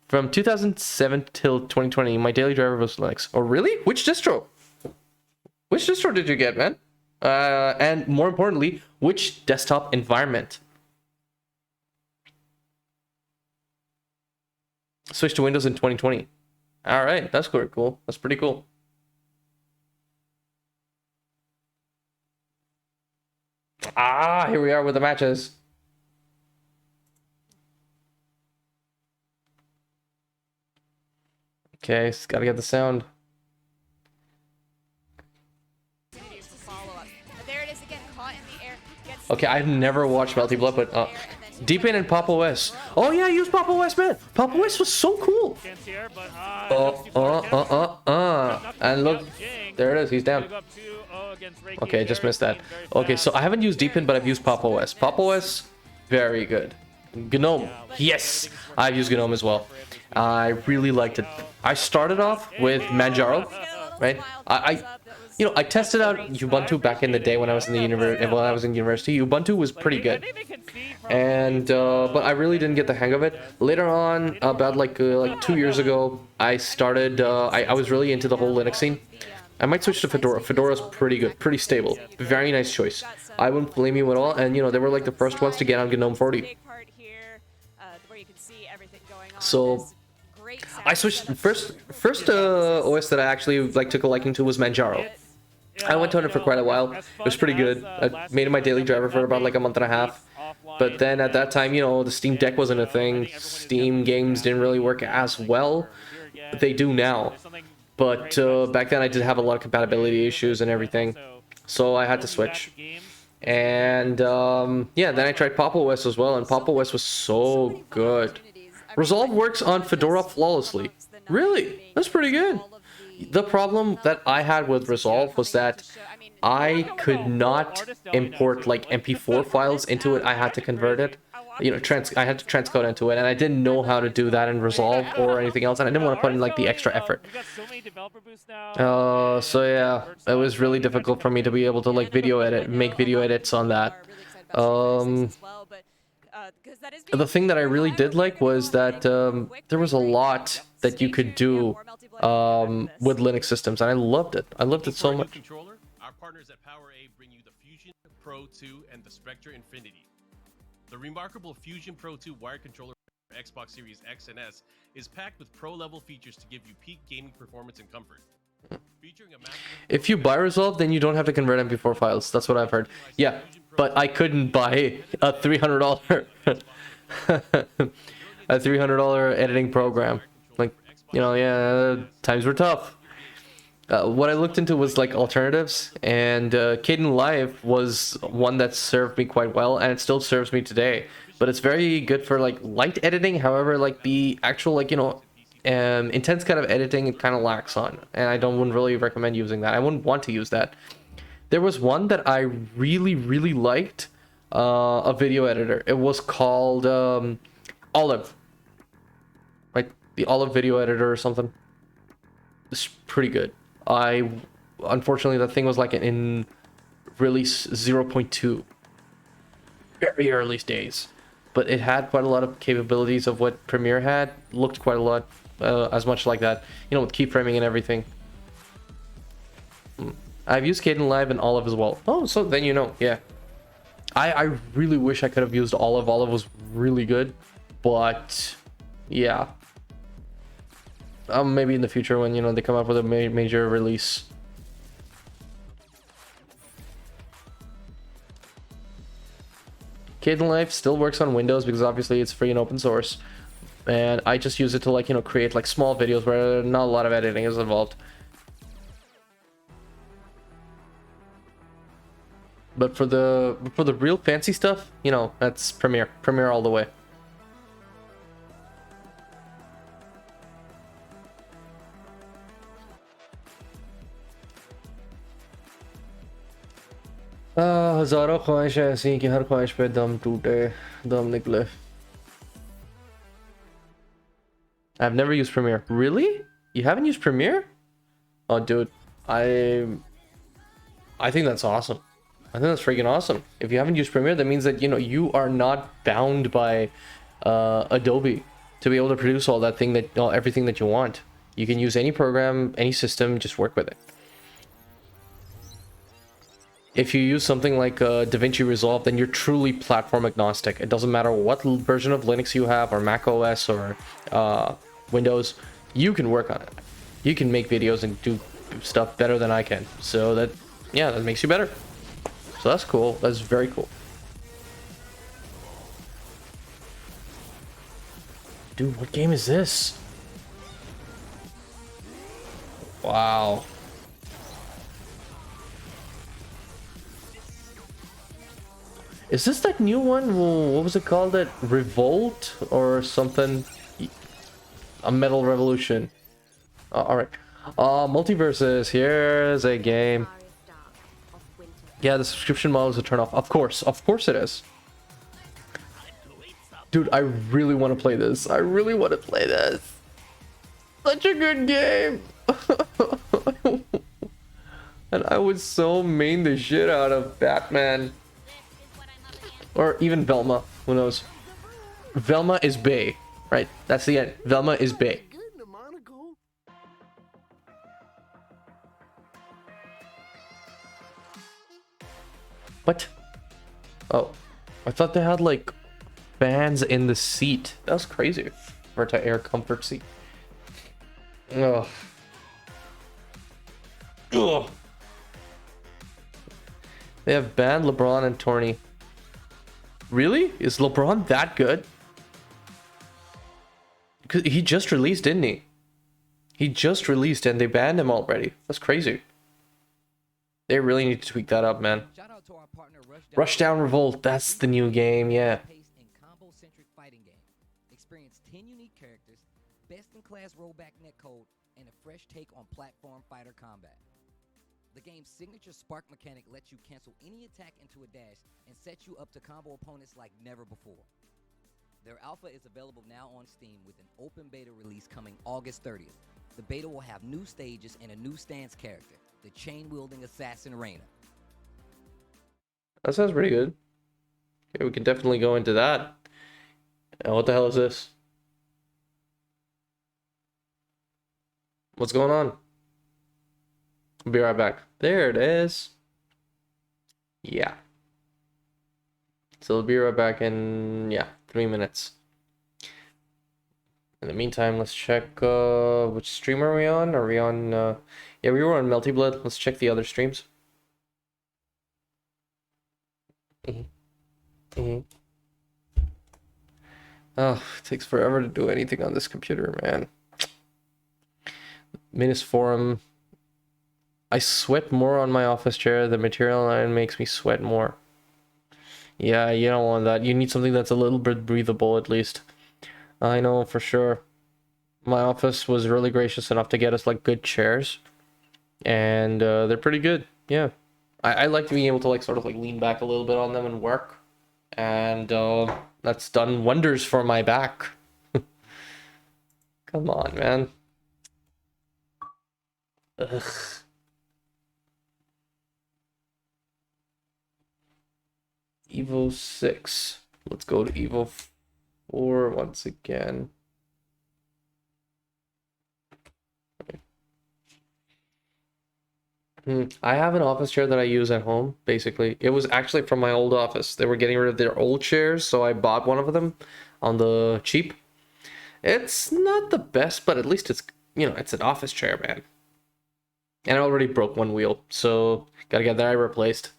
From 2007 till 2020, my daily driver was Linux. Oh, really? Which distro? Which distro did you get, man? And more importantly, which desktop environment? Switched to Windows in 2020. All right, that's pretty cool. That's pretty cool. Ah, here we are with the matches. Okay, just gotta get the sound. Okay, I've never watched Melty Blood, but Deep In and Pop OS. Oh yeah, I used Pop OS, man. Pop OS was so cool. And look, there it is. He's down. Okay, just missed that. Okay, so I haven't used Deep In, but I've used Pop OS. Pop OS, very good. GNOME, yes, I've used GNOME as well. I really liked it. I started off with Manjaro, right? You know, I tested out Ubuntu back in the day when I was in the university. Ubuntu was pretty good, and but I really didn't get the hang of it. Later on, about like 2 years ago, I started. I was really into the whole Linux scene. I might switch to Fedora. Fedora's pretty good, pretty stable, very nice choice. I wouldn't blame you at all. And you know, they were like the first ones to get on GNOME 40. So I switched first OS that I actually like took a liking to was Manjaro. I went on it for quite a while. It was pretty good. I made it my daily driver for about like a month and a half. But then at that time, you know, the Steam Deck wasn't a thing. Steam games didn't really work as well. They do now. But back then I did have a lot of compatibility issues and everything. So I had to switch. And yeah, then I tried Pop OS as well, and Pop OS was so good. Resolve works on Fedora flawlessly. Really? That's pretty good. The problem that I had with Resolve was that I could not import like MP4 files into it. I had to convert it. You know, I had to transcode into it, and I didn't know how to do that in Resolve or anything else, and I didn't want to put in like the extra effort. So yeah, it was really difficult for me to be able to like make video edits on that. The thing that I really did like was that there was a lot that you could do with Linux systems, and I loved it. I loved it so much. Our partners at PowerA bring you the Fusion Pro 2 and the Spectre Infinity. The remarkable Fusion Pro 2 wired controller for Xbox Series X and S is packed with pro-level features to give you peak gaming performance and comfort. If you buy Resolve, then you don't have to convert MP4 files. That's what I've heard. Yeah, but I couldn't buy a $300 a $300 editing program. Like, you know, yeah, times were tough. What I looked into was like alternatives, and Kdenlive was one that served me quite well, and it still serves me today. But it's very good for like light editing. However, like the actual like, you know, intense kind of editing, it kind of lacks on, and I wouldn't really recommend using that. I wouldn't want to use that. There was one that I really liked, a video editor. It was called Olive, right? The Olive video editor or something. It's pretty good. Unfortunately, that thing was like in release 0.2, very early days, but it had quite a lot of capabilities of what Premiere had. Looked quite a lot as much like that, you know, with keyframing and everything. I've used Kdenlive and Olive as well. Oh, so then you know, yeah. I really wish I could have used Olive. Olive was really good, but yeah. Maybe in the future when, you know, they come up with a major release. Kdenlive still works on Windows because obviously it's free and open source, and I just use it to like, you know, create like small videos where not a lot of editing is involved. But for the real fancy stuff, you know, that's Premiere all the way. हजारों ख्वाहिशें ऐसी कि हर ख्वाहिश पे दम टूटे, दम निकले. I've never used Premiere. Really? You haven't used Premiere? Oh, dude, I think that's awesome. I think that's freaking awesome. If you haven't used Premiere, that means that, you know, you are not bound by Adobe to be able to produce all that thing that everything that you want. You can use any program, any system, just work with it. If you use something like DaVinci Resolve, then you're truly platform agnostic. It doesn't matter what version of Linux you have, or Mac OS, or Windows, you can work on it. You can make videos and do stuff better than I can. So that, yeah, that makes you better. So that's cool. That's very cool. Dude, what game is this? Wow. Is this that new one? What was it called? That Revolt or something? A Metal Revolution. Alright. Multiverses. Here's a game. Yeah, the subscription model is a turn off. Of course it is. Dude, I really want to play this. I really want to play this. Such a good game. And I would so main the shit out of Batman. Or even Velma. Who knows? Velma is bae. Right? That's the end. Velma is bae. What? Oh. I thought they had like fans in the seat. That's crazy. Verta Air comfort seat. Ugh. Ugh. They have banned LeBron and Torney. Really? Is LeBron that good? Because he just released, didn't he? He just released and they banned him already. That's crazy. They really need to tweak that up, man. Rushdown Revolt, that's the new game, yeah. Experience 10 unique characters, best-in-class rollback netcode, and a fresh take on platform fighter combat. The game's signature spark mechanic lets you cancel any attack into a dash and set you up to combo opponents like never before. Their alpha is available now on Steam with an open beta release coming August 30th. The beta will have new stages and a new stance character, the chain-wielding assassin Reyna. That sounds pretty good. Okay, we can definitely go into that. What the hell is this? What's going on? I'll be right back. There it is. Yeah. So I'll be right back in, 3 minutes. In the meantime, let's check which stream are we on? Are we on yeah, we were on Melty Blood. Let's check the other streams. Oh, it takes forever to do anything on this computer, man. Minus Forum. I sweat more on my office chair. The material line makes me sweat more. Yeah, you don't want that. You need something that's a little bit breathable, at least. I know for sure. My office was really gracious enough to get us like good chairs, and they're pretty good. Yeah, I like being able to like sort of like lean back a little bit on them and work, and that's done wonders for my back. Come on, man. Ugh. EVO 6. Let's go to EVO 4 once again. I have an office chair that I use at home, basically. It was actually from my old office. They were getting rid of their old chairs, so I bought one of them on the cheap. It's not the best, but at least it's, you know, it's an office chair, man. And I already broke one wheel, so gotta get that replaced.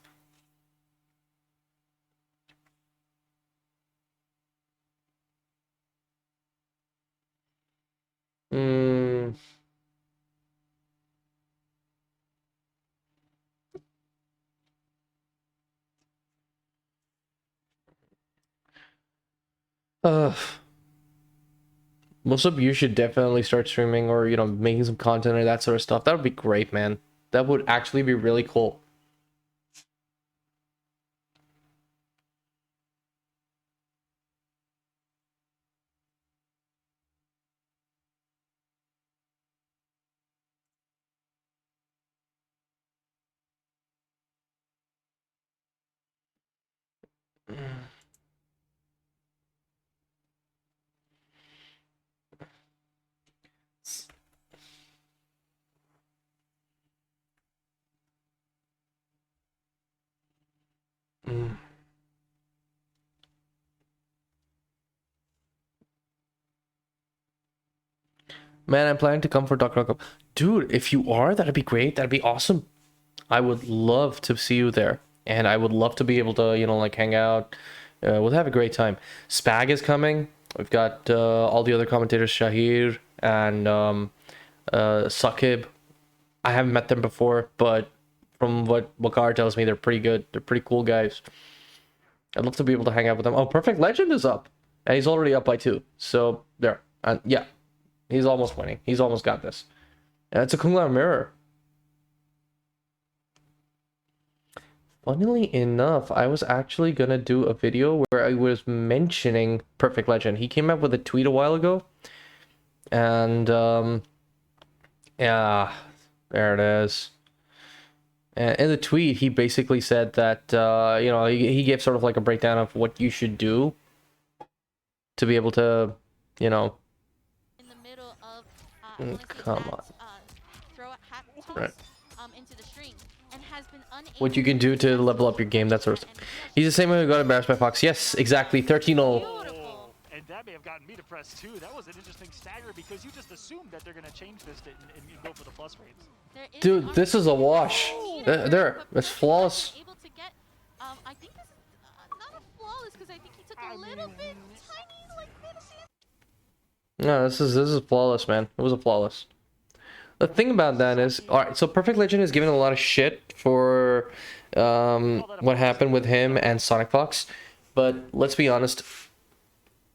Most of you should definitely start streaming or, you know, making some content or that sort of stuff. That would be great, man. That would actually be really cool. Man, I'm planning to come for Doctor Cup. Dude, if you are, that'd be great. That'd be awesome. I would love to see you there. And I would love to be able to, you know, like hang out. We'll have a great time. Spag is coming. We've got all the other commentators, Shahir and Sakib. I haven't met them before, but from what Wakar tells me, they're pretty good. They're pretty cool guys. I'd love to be able to hang out with them. Oh, Perfect Legend is up. And he's already up by 2. So, there. Yeah. He's almost winning. He's almost got this. And it's a Kung Lao mirror. Funnily enough, I was actually going to do a video where I was mentioning Perfect Legend. He came up with a tweet a while ago. And, yeah, there it is. And in the tweet, he basically said that, you know, he gave sort of like a breakdown of what you should do to be able to, you know, come on. Right. What you can do to level up your game, that sort of stuff. He's the same one who got embarrassed by Fox. Yes, exactly. 13-0. And that may have gotten me depressed too. That was an interesting stagger because you just assumed that they're going to change this and go for the plus rates. Dude, this is a wash. There, it's flawless. I think this is not a flawless because I think he took a little bit tiny, like, No, this is flawless, man. It was a flawless. The thing about that is, alright, so Perfect Legend is given a lot of shit for what happened with him and Sonic Fox, but let's be honest,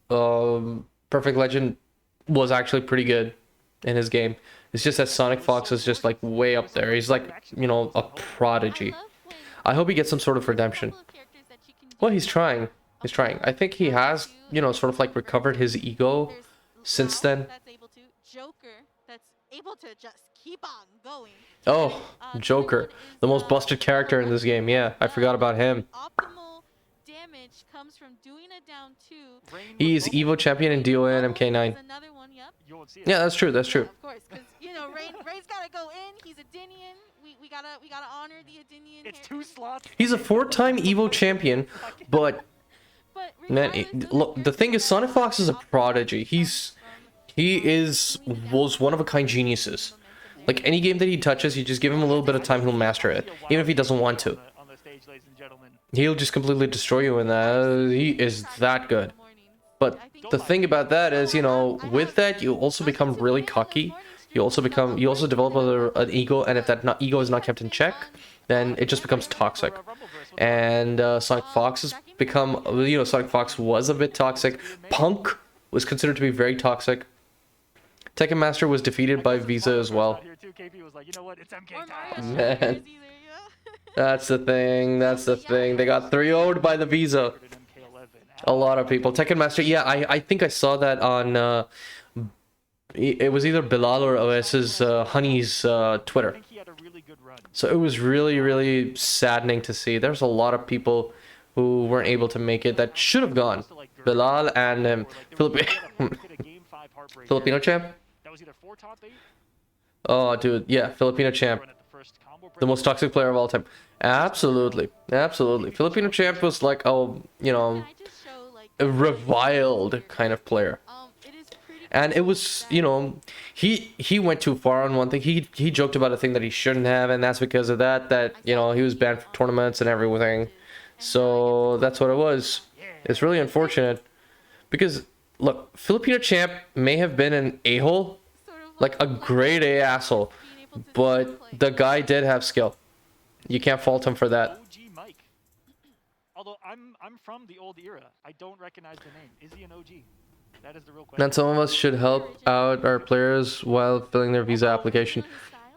Perfect Legend was actually pretty good in his game. It's just that Sonic Fox is just like way up there. He's like, you know, a prodigy. I hope he gets some sort of redemption. Well, he's trying. He's trying. I think he has, you know, sort of like recovered his ego since then. Able to just keep on going. Oh, Joker, the most busted character in this game. Yeah, I forgot about him. Optimal damage comes from doing it down 2. He's EVO champion in DOA and MK9. Yeah, that's true. That's true. Of course, because you know Ray's gotta go in. He's a Dinian. We gotta honor the Adinian. It's 2 slots. He's a 4-time EVO champion, but man, look, the thing is, Sonic Fox is a prodigy. He was one of a kind geniuses. Like any game that he touches, you just give him a little bit of time, he'll master it, even if he doesn't want to. He'll just completely destroy you in that. He is that good. But the thing about that is, you know, with that you also become really cocky. You also develop an ego, and if that ego is not kept in check, then it just becomes toxic. And Sonic Fox has become, you know, Sonic Fox was a bit toxic. Punk was considered to be very toxic. Tekken Master was defeated by Visa as well. Man. That's the thing. That's the thing. They got 3-0'd by the Visa. A lot of people. Tekken Master, yeah, I think I saw that on... it was either Bilal or OS's Honey's Twitter. So it was really, really saddening to see. There's a lot of people who weren't able to make it that should have gone. Bilal and Filipino champ. Oh, dude, yeah, Filipino champ. The most toxic player of all time. Absolutely, absolutely. Filipino champ was like, oh, you know, a reviled kind of player. And it was, you know, he went too far on one thing. He joked about a thing that he shouldn't have, and that's because of that, you know, he was banned from tournaments and everything. So that's what it was. It's really unfortunate. Because, look, Filipino champ may have been an a-hole, like a grade A asshole, but the guy did have skill. You can't fault him for that. OG Mike. Although I'm from the old era, I don't recognize the name. Is he an OG? That is the real question. And some of us should help out our players while filling their visa application.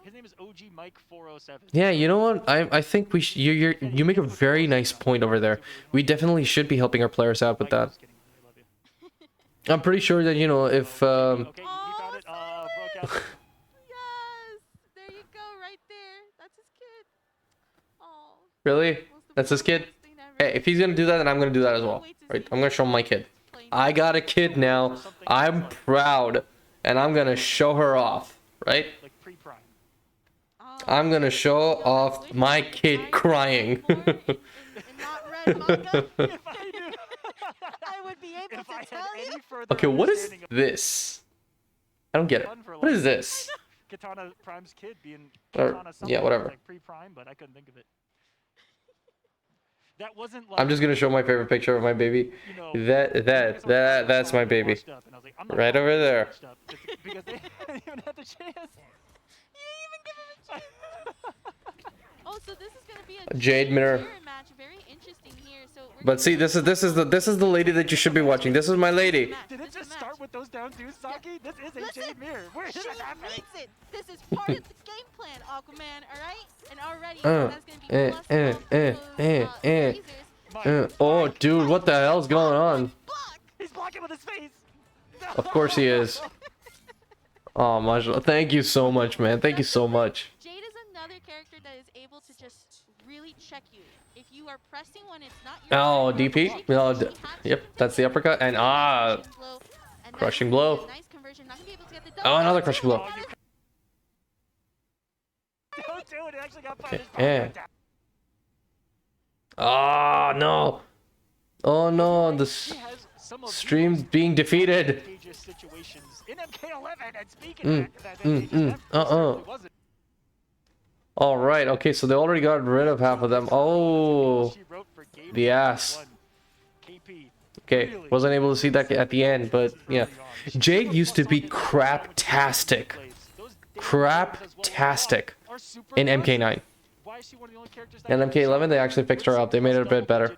His name is OG Mike 407. Yeah, you know what? I think we you make a very nice point over there. We definitely should be helping our players out with that. I'm pretty sure that, you know, if Okay, he found it. Broke out. Yes, there you go, right there. That's his kid. Oh. really, that's his kid. Hey, if he's gonna do that, then I'm gonna do that as well. Right? I'm gonna show him my kid. I got a kid now. I'm proud, and I'm gonna show her off. Right? Like pre-prime. I'm gonna show off my kid crying. Not read manga. I would be able If I to had tell you. any further Okay, what is understanding of this? I don't get it. What is this? Katana Prime's kid being Or- Katana something yeah, whatever. like pre-prime, but I couldn't think of it. That wasn't like I'm just gonna show my favorite picture of my baby. you know, That's my baby. washed up, and I was like, I'm not Right calling over this there. washed up, because they didn't even have the chance. Oh, so this is gonna be a Jade mirror. match. Very interesting here. So we're But see, this is the lady that you should be watching. This is my lady. Did it just start with those down twos, Saki? This is a Listen, Jade mirror. Where she did it happen? reads it. This is part of the game plan, Aquaman. All right, and already that's gonna be plus lasers. Oh, dude, what the hell's going on? He's blocking with his face. Of course he is. Oh, mashallah. Thank you so much, man. Thank you so much. Jade is another character that is able to just really check you. If you are pressing when it's not your Oh, turn, DP? she No, has to yep, that's the uppercut. And crushing blow. nice conversion. Not gonna be able to get the Oh, double. another crushing blow. Don't do it. It actually got punished. Oh, no. Oh, no. The stream's being defeated. Situations in MK11, and speaking of that, All right. Okay, so they already got rid of half of them. Oh, the ass. Okay, wasn't able to see that at the end, but yeah. Jade used to be craptastic. Craptastic in MK9. And MK11, they actually fixed her up. They made it a bit better.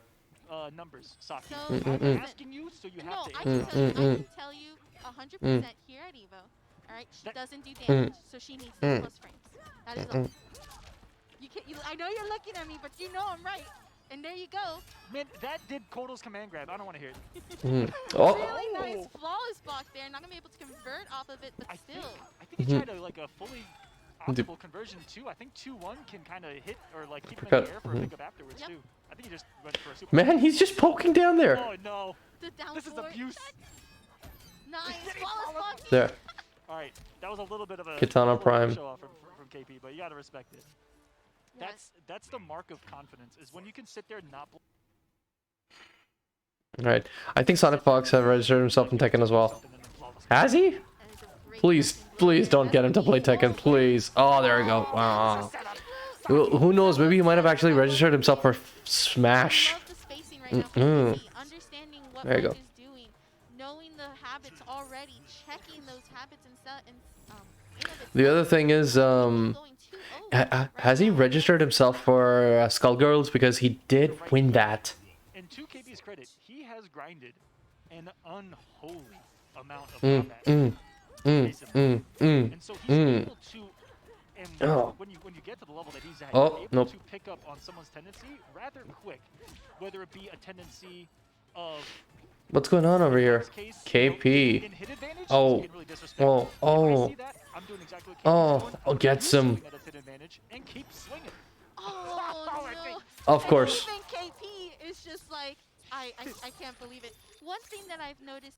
Numbers, Saki. I'm asking you, so you No, have to I can tell you 100% here at EVO. All right, she doesn't do damage, so she needs those plus frames. That is all. I know you're looking at me, but you know I'm right. And there you go. Man, that did Kotal's command grab. I don't want to hear it. Oh. Really nice flawless block there. Not gonna be able to convert off of it, but still. I think he tried a, like a fully optimal conversion too. I think 2-1 can kind of hit or like keep him in the air for a pickup afterwards too. I think he just went for a super. Man, he's just poking down there. Oh no. This is forward. abuse. Nice flawless block. There. All right, that was a little bit of a Katana Prime. show off from KP, but you gotta respect it. That's the mark of confidence, is when you can sit there and not. Alright. I think Sonic Fox has registered himself in Tekken as well. Has he? Please, please don't get him to play Tekken, please. Oh, there we go. Wow. Who knows? Maybe he might have actually registered himself for Smash. There you go. Knowing the habits already, checking those habits The other thing is, has he registered himself for Skullgirls? Because he did win that. And to KP's credit, he has grinded an unholy amount of combat. And so he's able to, and when you get to the level that he's at, you're able to pick up on someone's tendency rather quick, whether it be a tendency of. What's going on over here? KP. Oh. Oh. Oh. Oh. Gets him. Oh, no. Of course. And even KP is just like, I can't believe it. One thing that I've noticed.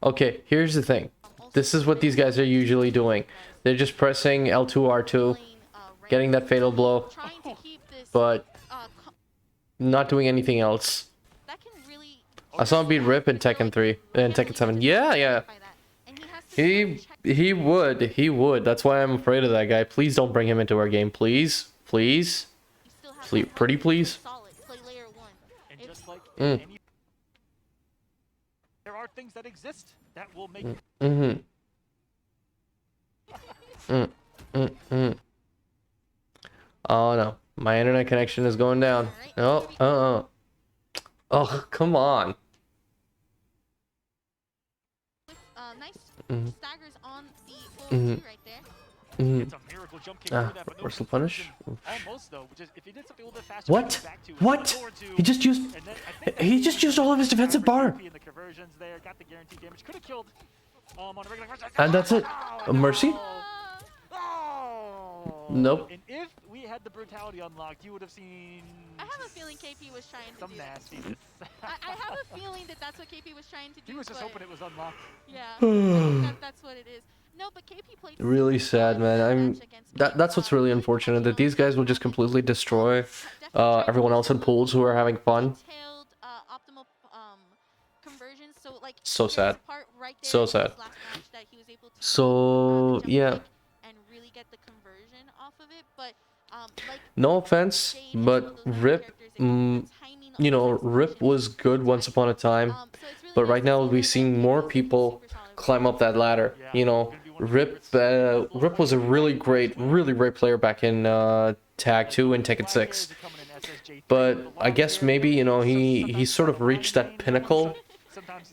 Okay, here's the thing. This is what these guys are usually doing. They're just pressing L2, R2, getting that fatal blow, but not doing anything else. I saw him beat Rip in Tekken 3 and Tekken 7. Yeah, yeah. He would. That's why I'm afraid of that guy. Please don't bring him into our game, please. Please. Pretty please. And just like there are things that exist that will make Oh no. My internet connection is going down. Oh, oh, come on. Nice staggers on the right there. It's a miracle jump kick over that, but no Versatile punish. almost though. Just if he did something a little bit faster, What? What? He just used all of his defensive bar. in the conversions there, got the guaranteed damage. Could have killed on a regular version. And that's it. Mercy? Oh. Nope. And if we had had the brutality unlocked, you would have seen. I have a feeling KP was trying to some do that. nastiness. I have a feeling that that's what KP was trying to do. He was just hoping it was unlocked. Yeah, I think that's what it is. No, but KP played Really sad, man. That's what's really unfortunate, that these guys will just completely destroy everyone else in pools who are having fun. Optimal conversions. So like So sad. So sad. So yeah. Really get the conversion off of it, but like No offense, but Rip, you know, Rip was good once upon a time, but right now we're seeing more people climb up that ladder. You know, Rip was a really great player back in Tag 2 and Tekken 6. But I guess maybe, you know, he sort of reached that pinnacle,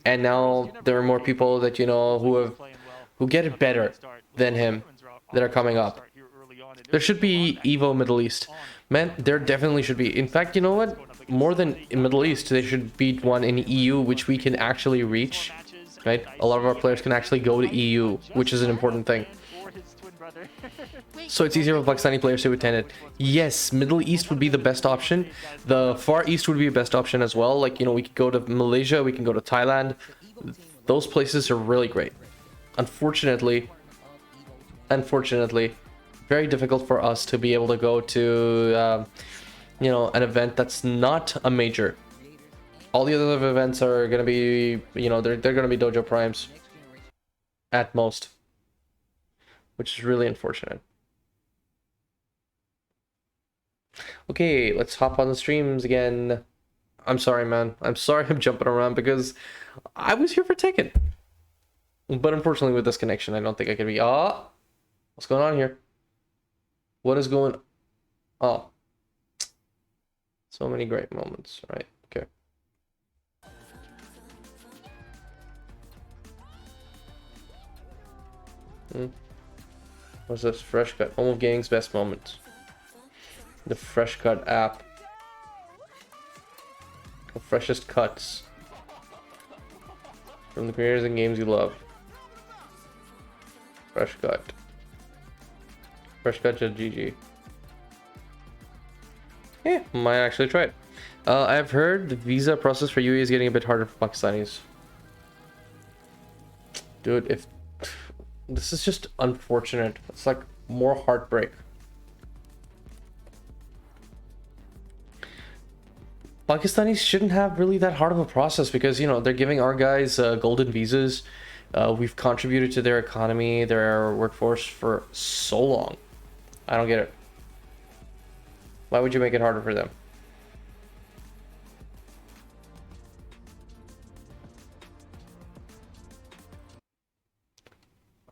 and now there are more people that, you know, who get it better than him that are coming up. There should be EVO Middle East. Man, there definitely should be. In fact, you know what? More than in Middle East, there should be one in EU, which we can actually reach, right? A lot of our players can actually go to EU, which is an important thing. So it's easier for Pakistani players to attend it. Yes, Middle East would be the best option. The Far East would be a best option as well. Like, you know, we could go to Malaysia, we can go to Thailand. Those places are really great. Unfortunately, very difficult for us to be able to go to, you know, an event that's not a major. All the other events are going to be, you know, they're going to be Dojo Primes at most, which is really unfortunate. Okay, let's hop on the streams again. I'm sorry, man. I'm sorry I'm jumping around because I was here for Tekken. But unfortunately with this connection, I don't think I can be... what's going on here? What is going... Oh. So many great moments, right? Okay. What's this? Fresh Cut. Home of Gaming's best moments. The Fresh Cut app. The freshest cuts. From the creators and games you love. Fresh Cut. FreshCut.gg. Yeah, might actually try it. I've heard the visa process for UAE is getting a bit harder for Pakistanis. Dude, if... This is just unfortunate. It's like more heartbreak. Pakistanis shouldn't have really that hard of a process because, you know, they're giving our guys golden visas. We've contributed to their economy, their workforce for so long. I don't get it. Why would you make it harder for them?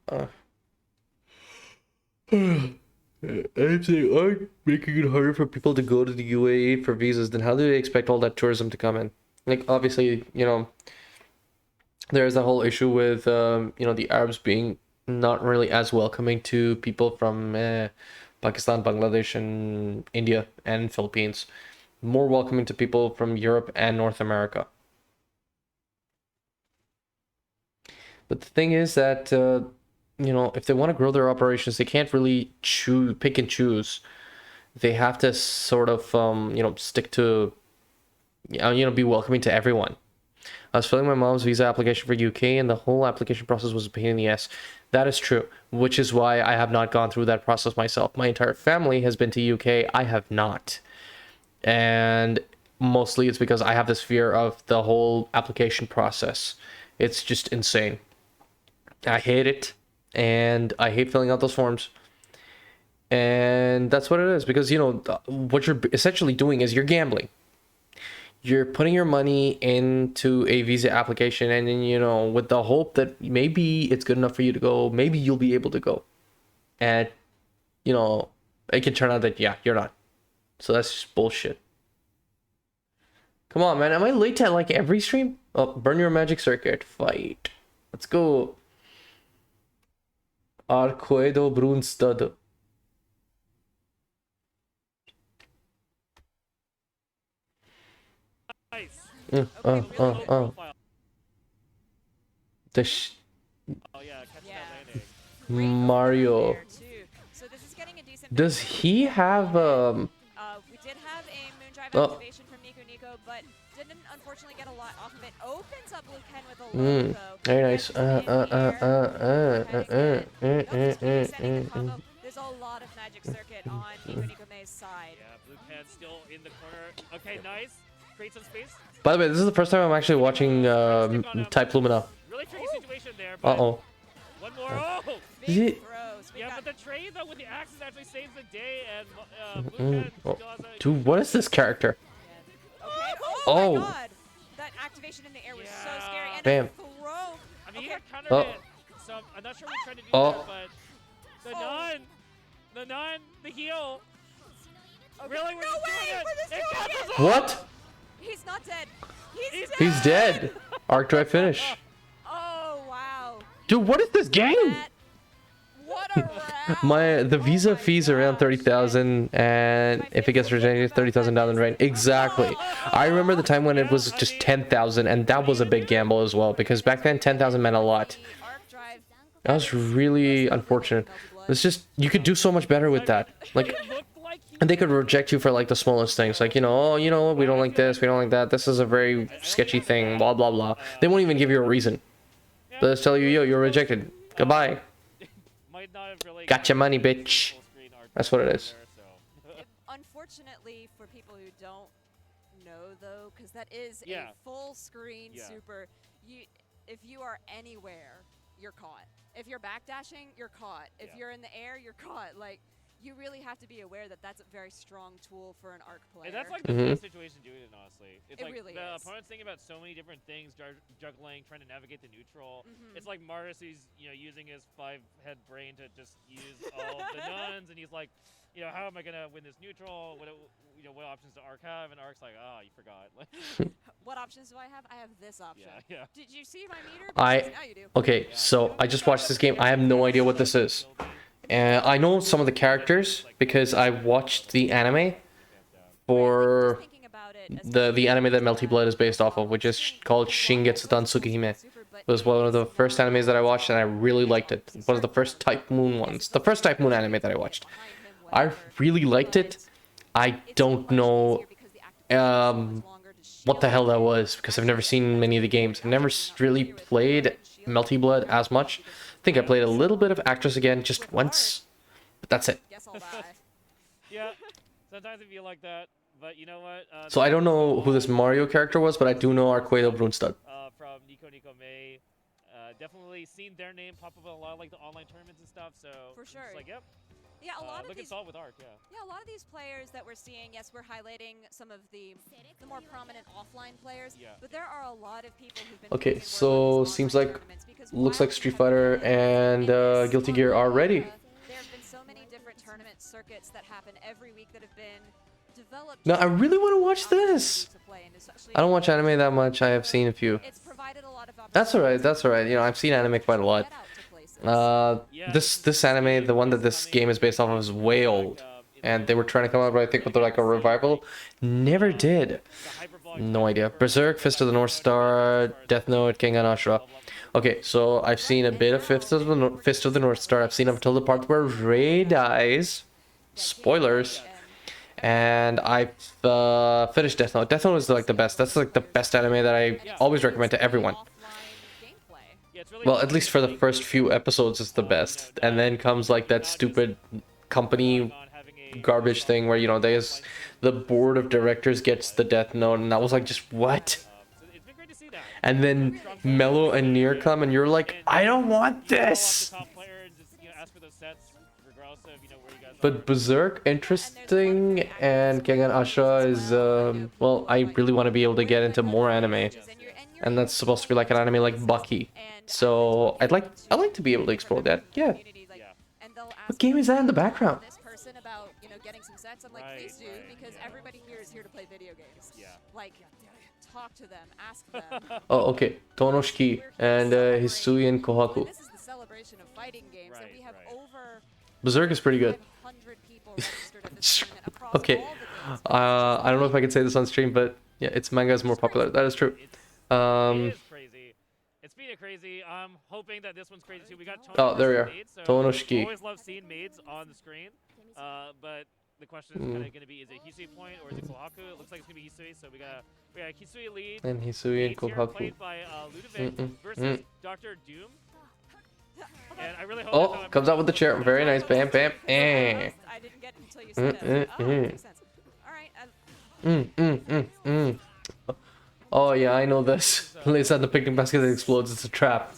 I'm saying, aren't making it harder for people to go to the UAE for visas, then how do they expect all that tourism to come in? Like, obviously, you know, there's a whole issue with, you know, the Arabs being not really as welcoming to people from Pakistan, Bangladesh, and India, and Philippines. More welcoming to people from Europe and North America. But the thing is that, you know, if they want to grow their operations, they can't really pick and choose. They have to sort of, you know, stick to, you know, be welcoming to everyone. I was filling my mom's visa application for UK, and the whole application process was a pain in the ass. That is true, which is why I have not gone through that process myself. My entire family has been to UK. I have not. And mostly it's because I have this fear of the whole application process. It's just insane. I hate it. And I hate filling out those forms. And that's what it is. Because, you know, what you're essentially doing is you're gambling. You're putting your money into a visa application, and then, you know, with the hope that maybe it's good enough for you to go, maybe you'll be able to go. And, you know, it can turn out that, yeah, you're not. So that's just bullshit. Come on, man. Am I late to like every stream? Oh, burn your magic circuit. Fight. Let's go. Arcoedo Brunstad. Nice. Mario. So this is getting a decent Does he have We did have a Moondrive Oh. activation from Nico, but didn't unfortunately get a lot off of it. Opens up Blue Ken with a low, though. Very nice. There's a lot of magic circuit on Nico May's side. Yeah, Blue Ken still in the corner. Okay, nice. Create some space. By the way, this is the first time I'm actually watching Type Lumina. Really tricky situation there. But Uh-oh. one more. Oh! Big Yeah, but the trade though with the axes actually saves the day, and Blue Ken Oh. still has a... Dude, what is this character? Oh, my god! That activation in the air was so scary. And Bam. throw. I mean, he had countered Oh. it, so I'm not sure what he's trying to do Oh. there, but the nun, the heal. Really, we're No just way! doing it. We're just It doing counts it! as a- What? He's not dead. He's dead! He's dead. Arc drive finish. Oh, wow. Dude, what is this game? What a The visa fees are around 30,000, and if it gets rejected, 30,000 down the drain. Exactly. I remember the time when it was just 10,000, and that was a big gamble as well, because back then 10,000 meant a lot. That was really unfortunate. It's just you could do so much better with that. Like, and they could reject you for like the smallest things, like, you know, oh, you know, we don't like this, we don't like that. This is a very sketchy thing. Blah blah blah. They won't even give you a reason. They'll just tell you, yo, you're rejected. Goodbye. Got your money, bitch. That's what it is. Unfortunately, for people who don't know, though, because that is Yeah. a full screen Yeah. super, if you are anywhere, you're caught. If you're backdashing, you're caught. If Yeah. you're in the air, you're caught. Like, you really have to be aware that that's a very strong tool for an arc player. And that's like the best situation doing it, honestly. It's It like really the is. opponent's thinking about so many different things, juggling, trying to navigate the neutral. Mhm. It's like Mars, who's using his 5-head brain to just use all the nuns, and he's like, how am I gonna win this neutral? What options do Arc have? And Arc's like, you forgot. What options do I have? I have this option. Yeah. Did you see my meter? Because now you do. Okay, so I just watched this game. I have no idea what this is. And I know some of the characters because I watched the anime for the anime that Melty Blood is based off of, which is called Shingetsu Tansukihime. It was one of the first animes that I watched, and I really liked it. One of the first Type Moon ones. The first Type Moon anime that I watched. I really liked it. I don't know what the hell that was, because I've never seen many of the games. I've never really played Melty Blood as much. I think I played a little bit of Actress Again just once, but that's it. Yeah, sometimes I feel like that, but you know what? So I don't know who this Mario character was, but I do know Arquedo Brunstad. From Nico May. Definitely seen their name pop up in a lot of like the online tournaments and stuff, so For sure. It's like, yep. Yeah, a lot of look these. at Solve with Arc, yeah. Yeah, a lot of these players that we're seeing, yes, we're highlighting some of the more prominent offline players, but there are a lot of people who've been. Okay, so seems like, looks like Street Fighter and Guilty Gear are ready. There have been so many different tournament circuits that happen every week that have been developed. No, I really want to watch this. I don't watch anime that much. I have seen a few. That's alright. That's alright. I've seen anime quite a lot. This anime, the one that this game is based off of, is way old, and they were trying to come out, I think, with like a revival. Never did. No idea. Berserk, Fist of the North Star, Death Note, Kengan Ashura. Okay, so I've seen a bit of Fist of the North Star. I've seen up until the part where Rei dies. Spoilers. And I've finished Death Note. Death Note is like the best. That's like the best anime that I always recommend to everyone. Well, at least for the first few episodes, it's the best. And then comes like that stupid company garbage thing where, the board of directors gets the Death Note, and that was like, just what? And then Mello and Nier come, and you're like, I don't want this! But Berserk, interesting, and Kengan Ashura is, well, I really want to be able to get into more anime. And that's supposed to be like an anime like Bucky. So I'd like to be able to explore that. Yeah. What game is that in the background? This person about getting some sets. I'm like, please do, because everybody here is here to play video games. Yeah. Like, talk to them, ask them. Oh, okay. Tonoshiki and Hisui and Kohaku. This is the celebration of fighting games, and we have over Berserk is pretty good. 500 people registered at this tournament across Okay. all the games. I don't know if I can say this on stream, but yeah, its manga is more popular. That is true. It is crazy. It's been crazy. I'm hoping that this one's crazy too. We got Oh, there we are. Maids, so Tonoshiki. Always love seeing maids on the screen. But the question is kind of going to be, is it Hisui point or is it Kohaku? It looks like it's going to be Hisui, so we got Hisui lead. And Hisui and Leads here, Kohaku. played by Ludovic versus Dr. Doom. And I really hope Oh, comes out with the chair. Very nice. Bam, bam. Eh. I didn't get it until you said that. Oh, makes sense. All right. Oh yeah, I know this. Lays out the picnic basket that explodes. It's a trap.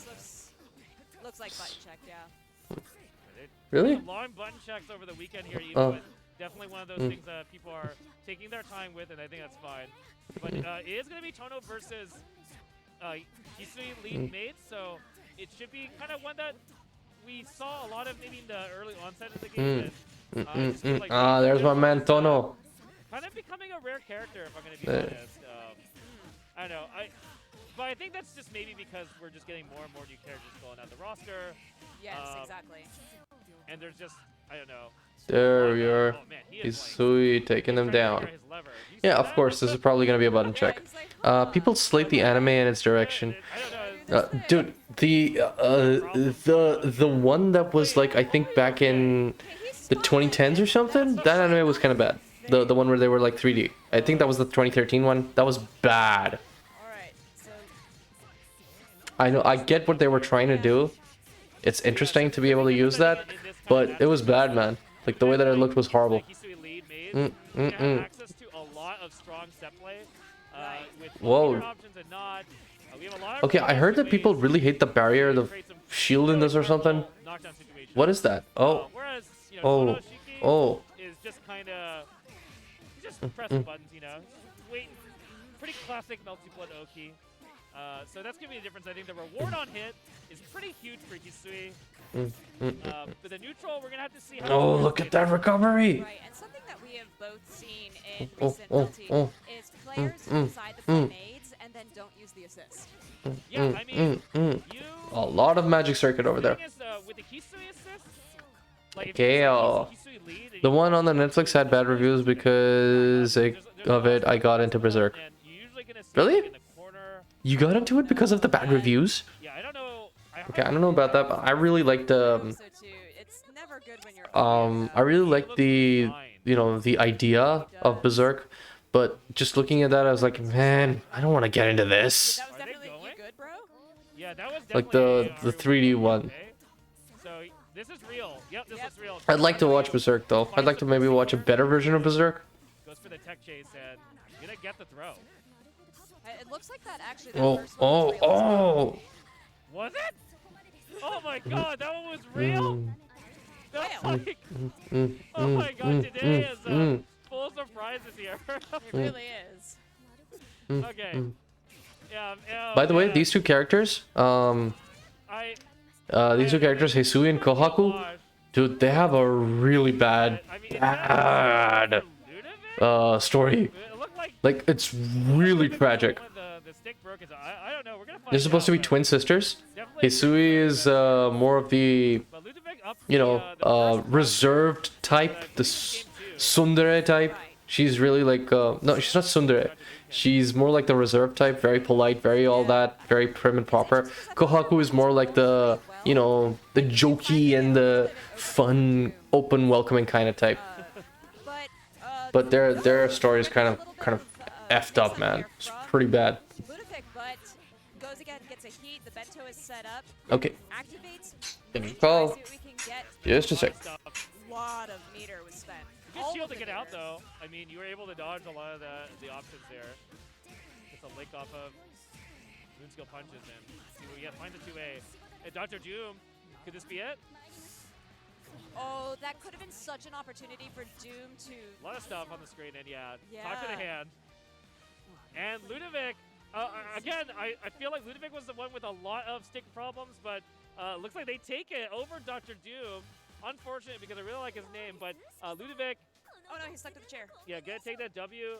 Looks like button check, yeah. Really? Long button checks over the weekend here, even, Oh. but definitely one of those things that people are taking their time with, and I think that's fine. But it is going to be Tono versus Hisui lead mates, so it should be kind of one that we saw a lot of maybe in the early onset of the game. There's my man Tono. Kind of becoming a rare character, if I'm going to be honest. I don't know. But I think that's just maybe because we're just getting more and more new characters filling out the roster. Yes, exactly. And there's just, I don't know. There we are. Oh, man, Hisui taking them down. Yeah, of course. This is probably gonna be a button check. People slate the anime in its direction. Dude, the one that was like I think back in the 2010s or something. That anime was kind of bad. The one where they were like 3D. I think that was the 2013 one. That was bad. I know. I get what they were trying to do. It's interesting to be able to use that, but it was bad, man. Like the way that it looked was horrible. Access to a lot of strong set play. Whoa. Okay, I heard that people really hate the barrier, the shield in this or something. What is that? Oh. Oh. Oh. Is just kind of pressing buttons, you know. Waiting. Pretty classic multi-blood Oki. So that's gonna be the difference. I think the reward on hit is pretty huge for Hisui. But the neutral, we're gonna have to see how. Oh, look at that recovery! Right, and something that we have both seen in recent multi is players who decide to play nades and then don't use the assist. Yeah, I mean, A lot of magic circuit over there. With the Hisui assist, like Gale. The one on the Netflix had bad reviews because of it. I got into Berserk. Really? You got into it because of the bad reviews? Yeah, I don't know. Okay, I don't know about that, but I really liked the. I really liked the, the idea of Berserk, but just looking at that, I was like, man, I don't want to get into this. That was definitely you good, bro? Yeah, that was Like the 3D one. So this is real. Yep, this is real. I'd like to watch Berserk though. I'd like to maybe watch a better version of Berserk. Goes for the tech chase and gonna get the throw. It looks like that actually. Oh. Was it? Oh my god, that one was real? That's like, oh my god, today is full of surprises here. It really is. Okay. By the way, these two characters, Hisui and Kohaku, dude, they have a really bad story. Like, it's really tragic. They're supposed to be twin sisters. Hisui is more of the, reserved type, the tsundere type. She's really like, no, she's not tsundere. She's more like the reserved type, very polite, very all that, very prim and proper. Kohaku is more like the, the jokey and the fun, open, welcoming kind of type. But their story is kind of effed up, man. It's pretty bad. Goes again, gets a heat. The bento is set up. Okay. Activates. Call. Just a sec. Lot of meter was spent. Good shield to get out though. I mean, you were able to dodge a lot of the options there. Just a lick off of Moonskill punches and see what we get. Find the 2A. And Dr. Doom, could this be it? Oh, that could have been such an opportunity for Doom to. A lot of stuff on the screen, and talk to the hand. And Ludovic, again, I feel like Ludovic was the one with a lot of stick problems, but looks like they take it over Dr. Doom. Unfortunate because I really like his name, but Ludovic. Oh no, he's stuck to the chair. Yeah, gonna take that W.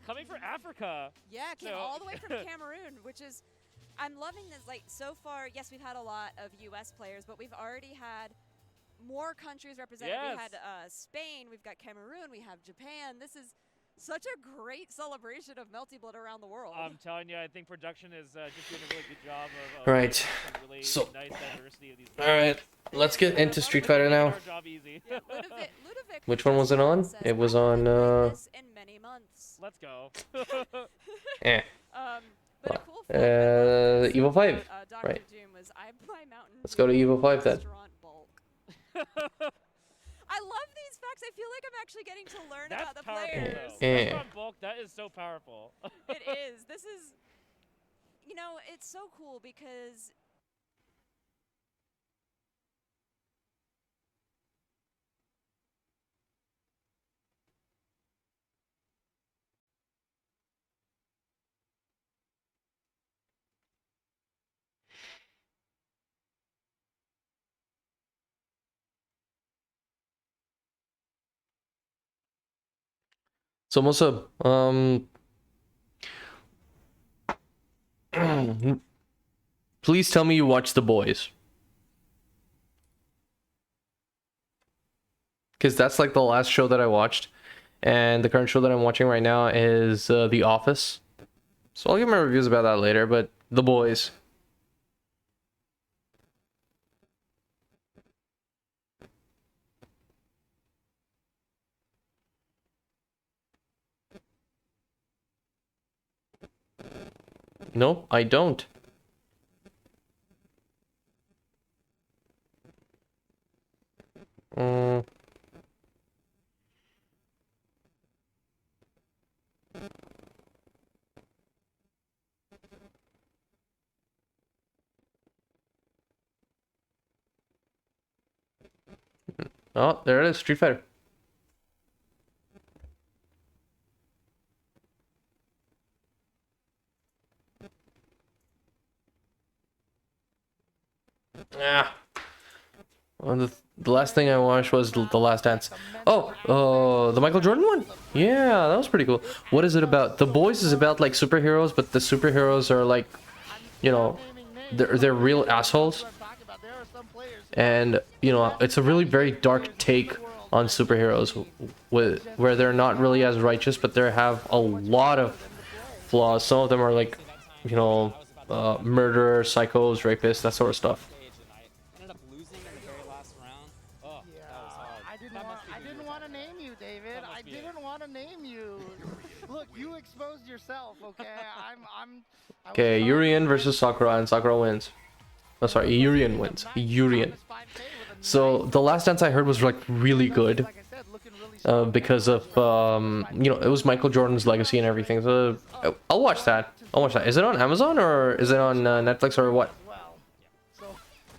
Coming for Africa. Yeah, came all the way from Cameroon, which is, I'm loving this. Like so far, yes, we've had a lot of U.S. players, but we've already had more countries represented. Yes. We had Spain, we've got Cameroon, we have Japan. This is such a great celebration of Melty Blood around the world. I'm telling you, I think production is just doing a really good job of right. Really so, nice diversity of these all right, let's get into Street Fighter now. Yeah, Ludovic Which one was it on? It was on, in many months. Let's go. eh. But a cool fact I love EVO 5, about, Dr. right. Doom was I buy Mountain Let's go to Dew EVO 5 then. restaurant bulk. I love these facts. I feel like I'm actually getting to learn That's about the powerful, players. though. Restaurant bulk, that is so powerful. It is. This is, you know, it's so cool because So Musa, please tell me you watched The Boys. Because that's like the last show that I watched. And the current show that I'm watching right now is The Office. So I'll give my reviews about that later, but The Boys. No, I don't. Oh, there it is, Street Fighter. Ah. Well, the last thing I watched was The Last Dance. Oh, the Michael Jordan one? Yeah, that was pretty cool. What is it about? The Boys is about like superheroes, but the superheroes are like, you know, they're real assholes. And, you know, it's a really very dark take on superheroes where they're not really as righteous, but they have a lot of flaws. Some of them are like, you know, murderers, psychos, rapists, that sort of stuff. I didn't want to name you, David. I didn't want to name you. Look, you exposed yourself, okay? Okay, Urian versus Sakura, and Sakura wins. Oh, sorry, Urian wins. Urian. So the Last Dance I heard was like really good, because of you know, it was Michael Jordan's legacy and everything. So I'll watch that. I'll watch that. Is it on Amazon or is it on Netflix or what? So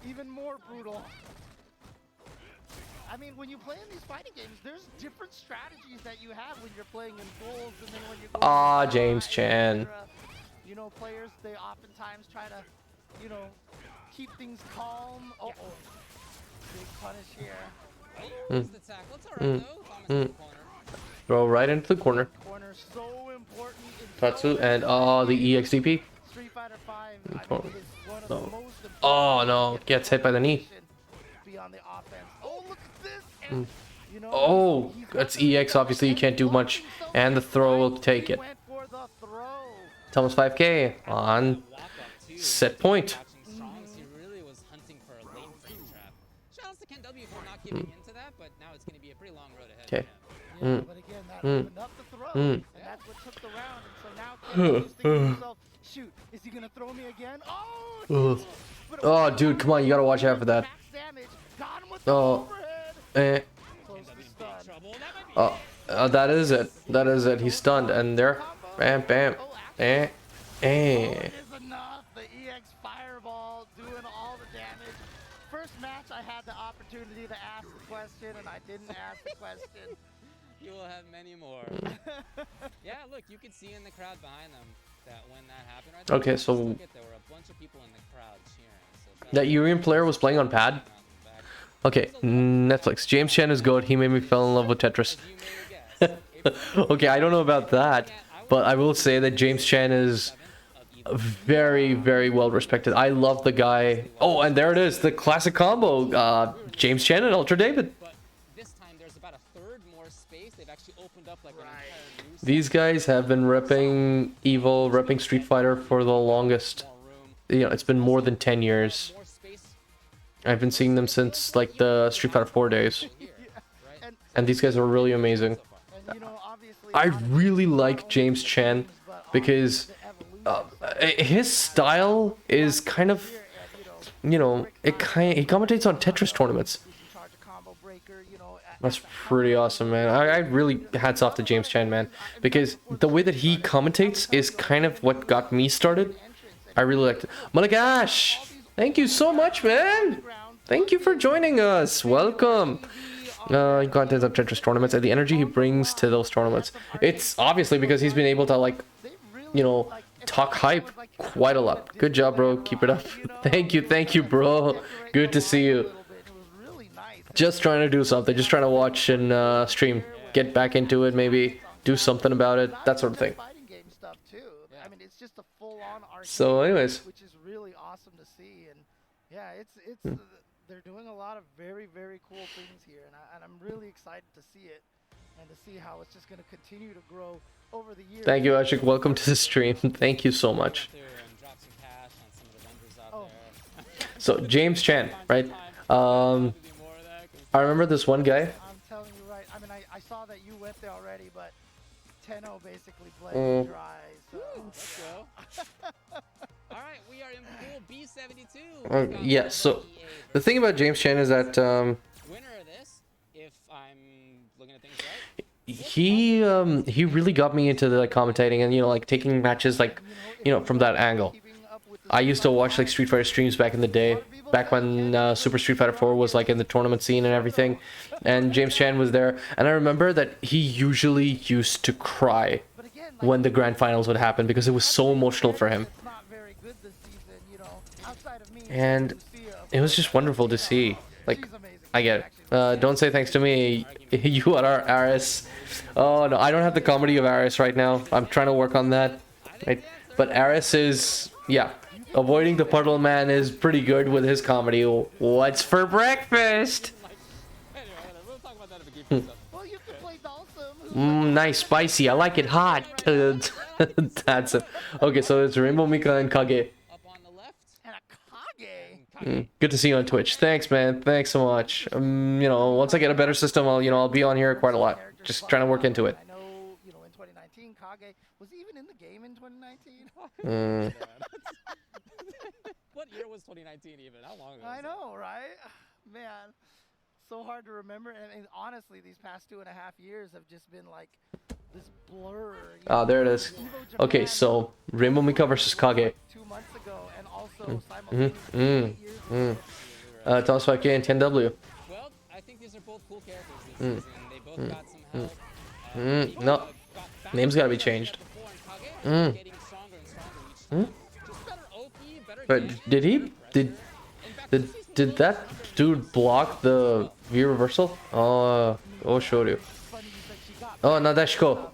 even more brutal. I mean, when you play in these fighting games, there's different strategies that you have when you're playing in bulls and then when you're Ah, James Chan. You know, players, they oftentimes try to, you know, keep things calm. Uh-oh. Big punish here. Throw right into the corner. Tatsu and the EXDP. Oh no, gets hit by the knee. Oh, that's EX. Obviously, you can't do much, and the throw will take it. Thomas 5K on set point. Okay. Shoot, is he gonna throw me again? Oh, dude, come on, you gotta watch out for that. Oh, that is it. That is it. He's stunned, and there, bam, bam, The EX fireball doing all the damage. First match, I had the opportunity to ask the question, and I didn't ask the question. You will have many more. Yeah, look, you could see in the crowd behind them that when that happened. Right there, okay, so there were a bunch of people in the crowd cheering. So that Urian player was playing on pad. Okay, Netflix. James Chan is good. He made me fall in love with Tetris. Okay, I don't know about that, but I will say that James Chan is very, very well respected. I love the guy. Oh, and there it is, the classic combo. James Chan and Ultra David. These guys have been repping EVO, repping Street Fighter for the longest. You know, it's been more than 10 years. I've been seeing them since like the Street Fighter 4 days. and these guys are really amazing. I really like James Chan because his style is kind of, you know, he commentates on Tetris tournaments. That's pretty awesome, man. I really hats off to James Chan, man, because the way that he commentates is kind of what got me started. I really liked it. Malakash, thank you so much, man. Thank you for joining us. Welcome. He commentates on Tetris tournaments and the energy he brings to those tournaments. It's obviously because he's been able to, like, you know, talk hype quite a lot. Good job, bro. Keep it up. Thank you, bro. Good to see you. Just trying to do something. Just trying to watch and stream. Get back into it, maybe do something about it. That sort of thing. So, anyways. Which is really awesome to see, and yeah, they're doing a lot of very, very cool things here, and I'm really excited to see it and to see how it's just going to continue to grow over the years. Thank you, Ashik. Welcome to the stream. Thank you so much. So James Chan, right? I remember this one guy. I'm telling you, right. I mean, I saw that you went there already, but Tenno basically bled dry. So let's go. All right, we are in pool B72. Yeah. So the thing about James Chan is that winner of this, if I'm looking at things right, he really got me into the like commentating and, you know, like taking matches, like, you know, from that angle. I used to watch like Street Fighter streams back in the day, back when Super Street Fighter 4 was like in the tournament scene and everything, and James Chan was there, and I remember that he usually used to cry when the grand finals would happen because it was so emotional for him, and it was just wonderful to see. Like, I get it. Don't say thanks to me. You are our Aris. Oh no, I don't have the comedy of Aris right now. I'm trying to work on that. Right? But Aris is, yeah. Avoiding the puddle man is pretty good with his comedy. What's for breakfast? Nice, spicy. I like it hot. That's it. Okay, so it's Rainbow Mika and Kage. Good to see you on Twitch. Thanks, man. Thanks so much. You know, once I get a better system, I'll be on here quite a lot. Just trying to work into it. I know, you know, in 2019, Kage was even in the game in 2019. What year was 2019 even? How long ago? I know, right? Man, so hard to remember. And honestly, these past 2.5 years have just been like this blur. Ah, there it is. Okay, so Rainbow Mika versus Kage. 2 months ago, and also simultaneously Thomas 5K and 10W. Well, I think these are both cool characters this season. They both got some help. No, name's gotta be changed. But did that dude block the V reversal? Oh, Shoryu. Oh, Nadeshiko.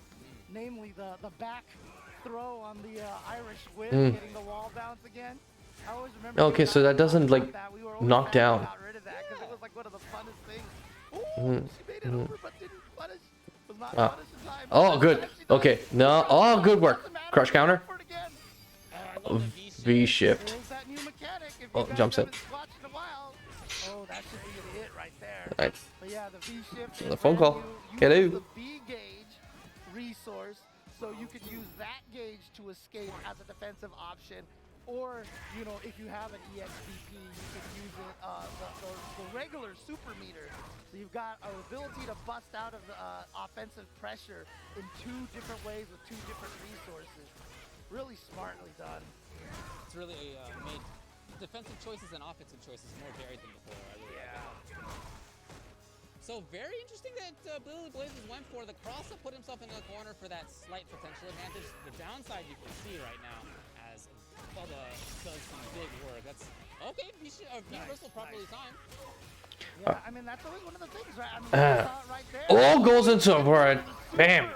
Namely, the back throw on the Irish whip, getting the wall bounce again. I always remember. Okay, so that doesn't like knock down. Got rid of that because it was like one of the funnest things. She made it over, but didn't punish. Was not punished in time. Oh, good. Okay, no. Oh, good work. Crush counter. V shift. Oh, jumps it. Oh, that should be a hit right there. Right. But yeah, the V shift. The phone call. Hello. The B gauge resource, so you could use that gauge to escape as a defensive option. Or, you know, if you have an EXVP, you could use it, the regular super meter. So you've got an ability to bust out of the offensive pressure in 2 different ways with 2 different resources. Really smartly done. It's really made defensive choices and offensive choices more varied than before. I really like that. So very interesting that Billy Blazes went for the cross-up, put himself in the corner for that slight potential advantage. The downside you can see right now as Bubba does some big work. That's okay. Reversal properly timed. Yeah, I mean that's always one of the things, right? I mean, right there. All goes into it. Bam.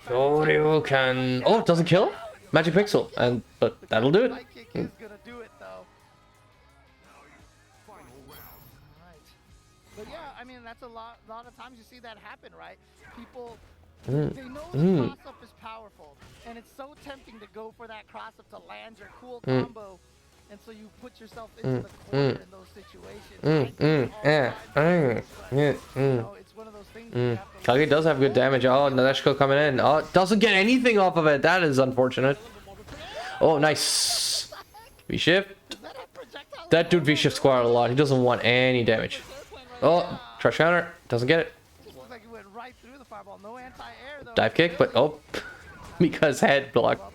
Shoryu can. Oh, it doesn't kill. Magic Pixel, but that'll do it. Light kick is gonna do it though. But yeah, I mean that's a lot of times you see that happen, right? People they know the cross-up is powerful, and it's so tempting to go for that cross-up to land your cool combo, and so you put yourself into the corner in those situations. You know, it's one of Kage does have good damage. Oh, Nadeshiko coming in. Oh, doesn't get anything off of it. That is unfortunate. Oh, nice. V-shift. That dude V-shift squad a lot. He doesn't want any damage. Oh, trash counter. Doesn't get it. Dive kick, but oh. Mika's head block.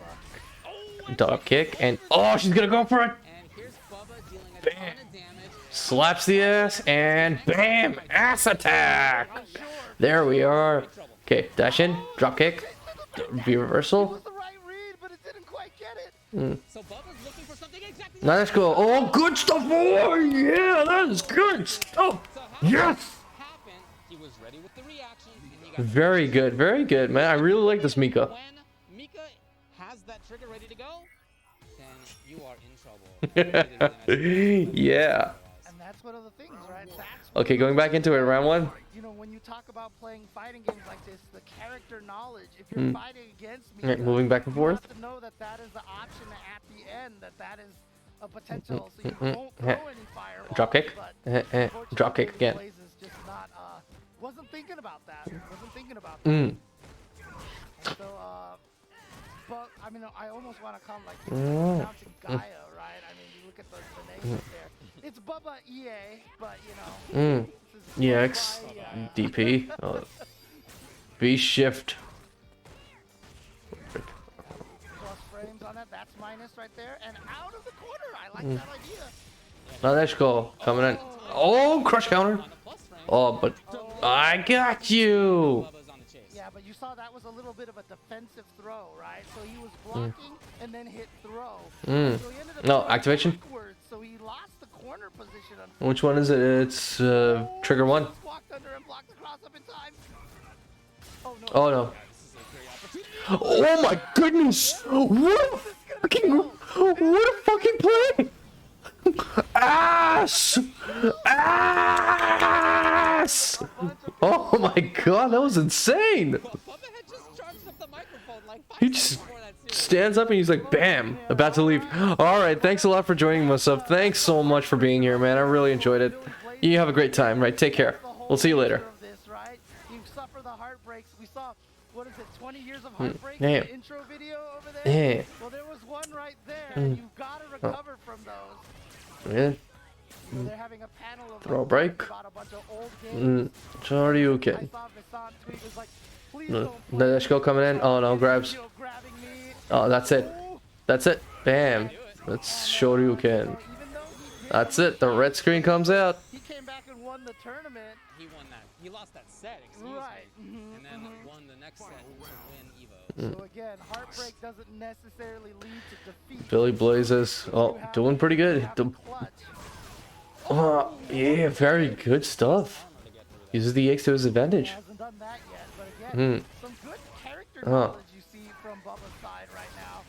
Dog kick, and oh, she's gonna go for it. Bam. Slaps the ass, and bam! Ass attack! There we are. Okay, dash in, drop kick, V reversal. Now let's go. Oh, good stuff! Oh, yeah, that is good stuff! Yes! Very good, man. I really like this Mika. When Mika has that trigger ready to go, then you are in trouble. Yeah. And that's one of the things, right? Okay, going back into it, round one. You know, when you talk about playing fighting games like this, the character knowledge, if you're fighting against me, Right, moving back and forth. you have to know that that is the option at the end, that is a potential, so you won't throw any fireballs. Drop kick. Drop kick again. Blaze is just not, wasn't thinking about that. And so, but, I mean, I almost want to come like pronouncing Gaia, right? I mean, you look at the names there. It's Bubba EA, but, you know. EX. DP. Oh. V-shift. Plus frames on it, that's minus right there. And out of the corner, I like that idea. Now let's go. Coming in. Oh, crush counter. Oh, but I got you. Yeah, but you saw that was a little bit of a defensive throw, right? So he was blocking and then hit throw. So he ended up No, activation. backwards, so he lost the corner position. Which one is it? It's trigger one. Walked under and blocked the cross up in time. Oh no. Oh my goodness! What a fucking play! Ass! Ass! Oh my god, that was insane! He just stands up and he's like, bam, about to leave. Alright, thanks a lot for joining us up. Thanks so much for being here, man. I really enjoyed it. You have a great time, right? Take care. We'll see you later. You suffer the heartbreaks. We saw, what is it, 20 years of heartbreaks Yeah. in the intro video over there? Yeah. Well, there was one right there, and you've got to recover from those. Yeah. They're having a panel of Throw break. about a bunch of old games. Shoryuken. Let's go coming in. Oh no, grabs. Oh, that's it. That's it. Bam. That's Shoryuken. That's it. The red screen comes out. He came back and won the tournament. He won that. He lost that set, excuse me. And then won the next set to win EVO. So again, heartbreak doesn't necessarily lead to defeat. Billy Blazes. Oh, doing pretty good. Oh, yeah, very good stuff. Uses the EX to his advantage. Hasn't done that yet, but again, some good character knowledge you see from Bubba's side right now.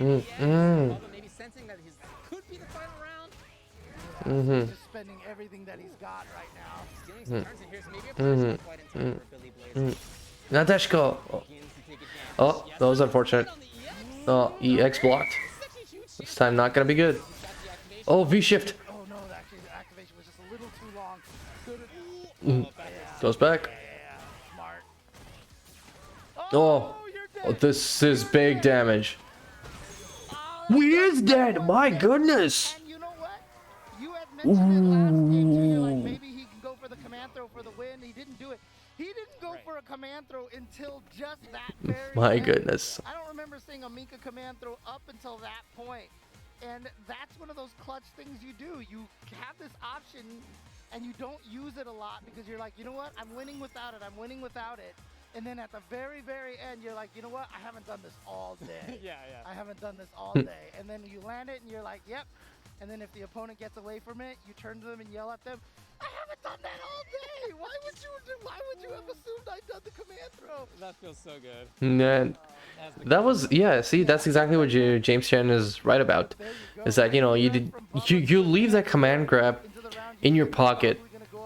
Bubba maybe sensing that he could be the final round. Just spending everything that he's got right now. Stealing some turns in here, so maybe a punishment quite in time for Billy Blaze. Nadeshiko. Oh, that was unfortunate. Oh, EX blocked. This time not gonna be good. Oh, V-shift. Oh no, actually the activation was just a little too long. Goes back. Smart. Oh, this is big damage. We is dead. My goodness. And you know what? You had mentioned it last game too. You're like, maybe he can go for the command throw for the win. He didn't do it. He didn't go for a command throw until just that very My end. goodness. I don't remember seeing a Mika command throw up until that point. And that's one of those clutch things you do. You have this option and you don't use it a lot because you're like, you know what? I'm winning without it. I'm winning without it. And then at the very, very end, you're like, you know what? I haven't done this all day. Yeah. I haven't done this all day. And then you land it and you're like, yep. And then if the opponent gets away from it, you turn to them and yell at them, I haven't done that all day. Why would you have assumed I'd done the command throw? That feels so good. Man, that was, yeah, see, that's exactly what James Chan is right about. Is that, you know, you leave that command grab in your pocket,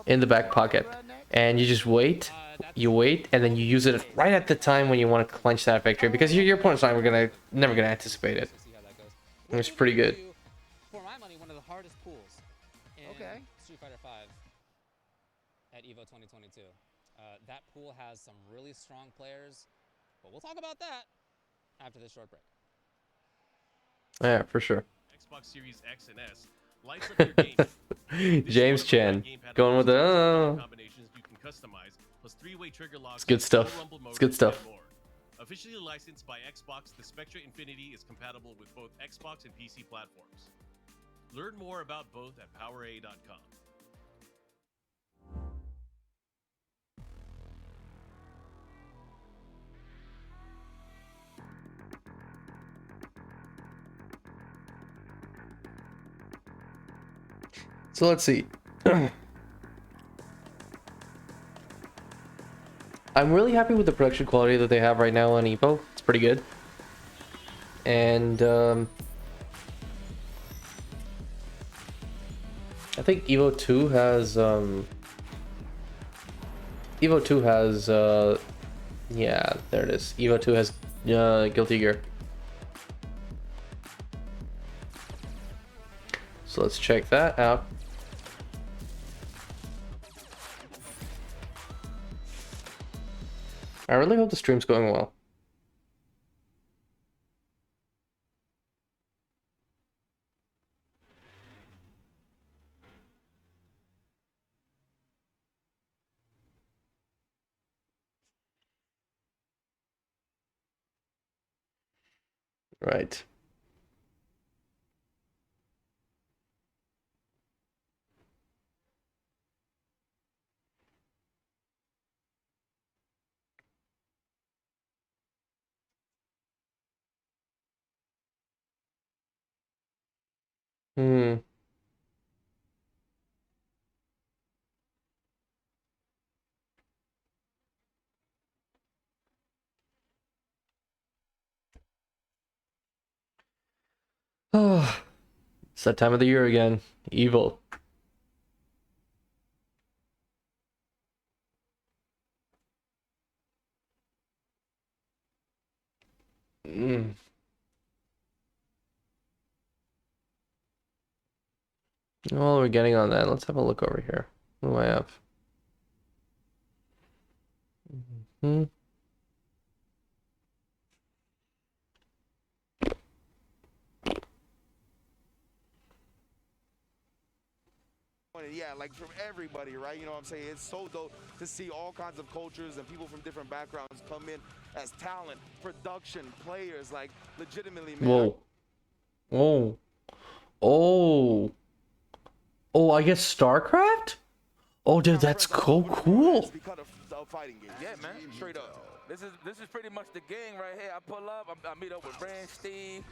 in the back pocket, and you just wait, and then you use it right at the time when you want to clinch that victory, because your opponent's never gonna anticipate it. It's pretty good. For my money, one of the hardest pools in Street Fighter V at EVO 2022. That pool has some really strong players, but we'll talk about that after this short break. Yeah, for sure. Xbox Series X and S lights up your game. James Chan going with the. Combinations you can customize, plus 3-way trigger locks. It's good stuff. It's good stuff. Officially licensed by Xbox, the Spectra Infinity is compatible with both Xbox and PC platforms. Learn more about both at PowerA.com. So let's see. I'm really happy with the production quality that they have right now on EVO. It's pretty good. And I think EVO 2 has yeah, there it is. EVO 2 has Guilty Gear. So let's check that out. I really hope the stream's going well. Right. Hmm. Oh, it's that time of the year again. Evil. Mm. While we're getting on that, let's have a look over here. What do I have? Hmm. Yeah, like from everybody, right? You know what I'm saying? It's so dope to see all kinds of cultures and people from different backgrounds come in as talent, production, players, like legitimately, man. Whoa. Oh. Oh. Oh, I guess StarCraft? Oh, dude, that's so cool. Yeah, man, straight up. This is pretty much the gang right here. I pull up, I meet up with Brand, Steve.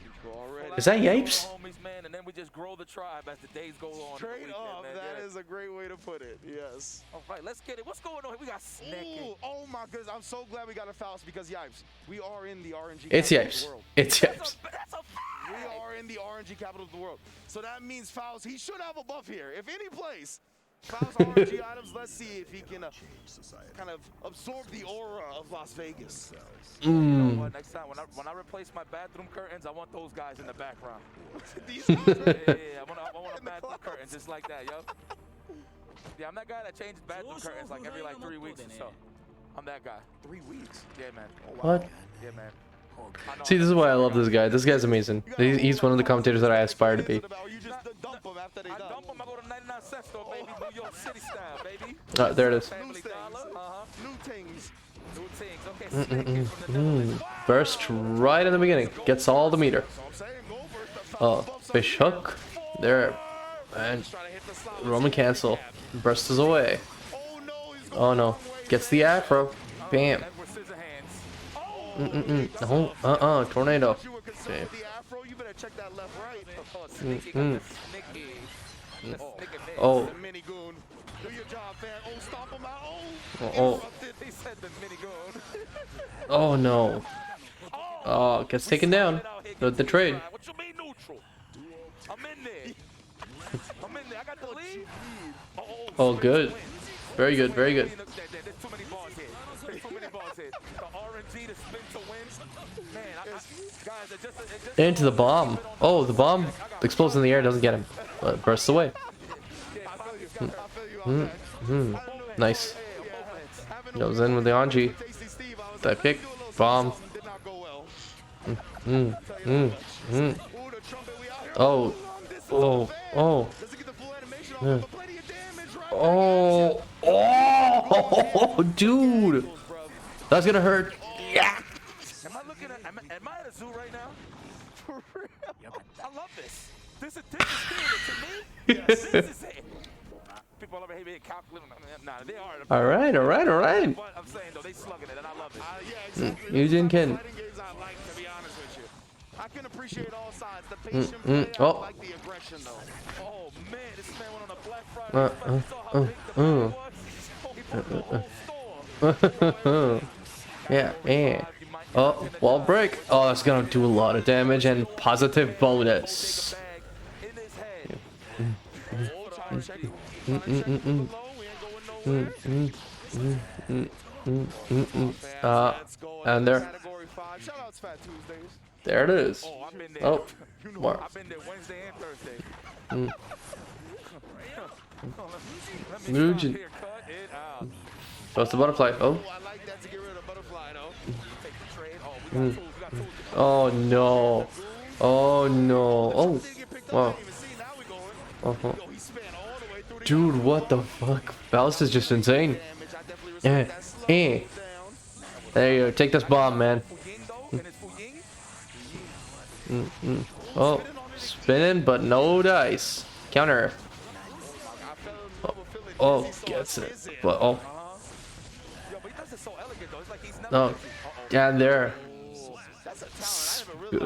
Is that Yapes? Homies, man, and then we just grow the tribe as the days go on. Straight up, man. That is a great way to put it. Yes. All right, let's get it. What's going on here? We got Snake. Oh my goodness, I'm so glad we got a Faust because Yipes, we are in the RNG It's capital of the Yapes. world. It's Yapes. We are in the RNG capital of the world. So that means Faust, he should have a buff here. If any place, Faust RNG items, let's see if he can kind of absorb the aura of Las Vegas. You know what? Next time, when I replace my bathroom curtains, I want those guys in the background. These yeah, I want a bathroom curtain just like that, yo. Yeah, I'm that guy that changes bathroom curtains like every 3 weeks or so. I'm that guy. 3 weeks? Yeah, man. What? Yeah, man. See, this is why I love this guy. This guy's amazing. He's one of the commentators that I aspire to be. You just dump them after they done. I dump them, I go to 99 cent store, baby. New York City style, baby. There it is. New things. New things. Okay, Burst right in the beginning. Gets all the meter. Oh, fish hook. There. And Roman cancel. Bursts away. Oh no. Gets the afro. Bam. Tornado. Okay. Oh. Oh no. Oh, gets taken down. The trade. What you mean neutral? I'm in there. I'm in there. I got the lead. Oh, good. Very good. Very good. There's too many bars here. There's too many bars here. The RNG, the spin to win. Man, guys, it just Into the bomb. Oh, the bomb explodes in the air. Doesn't get him. But bursts away. Nice. Goes in with the Anji. That kick. Bomb. Oh. Oh. Oh. Oh. Oh. Dude. That's gonna hurt. Yeah. Am I looking at, am I at a zoo right now? For real? I love this. This is theater to me. Yes, this is it. People over here being calculating. Nah, they are. All right. All right. All right. But I'm saying though, they slugging it, and I love it. Yeah, exactly. Eugene Ken. Fighting games I like, to be honest with you. I can appreciate all sides. The patient play, I Oh. like the aggression though. Oh man, this man went on a Black Friday. Yeah, yeah. Oh, wall break. Oh, that's gonna do a lot of damage and positive bonus. And there it is. Oh, more. Nugent. What's the butterfly? Oh. Oh no. Oh no. Oh. Wow. Dude, what the fuck? Faust is just insane. Eh. Eh. There you go. Take this bomb, man. Oh. Spinning, but no dice. Counter. Oh, gets it. But oh. Oh. And there.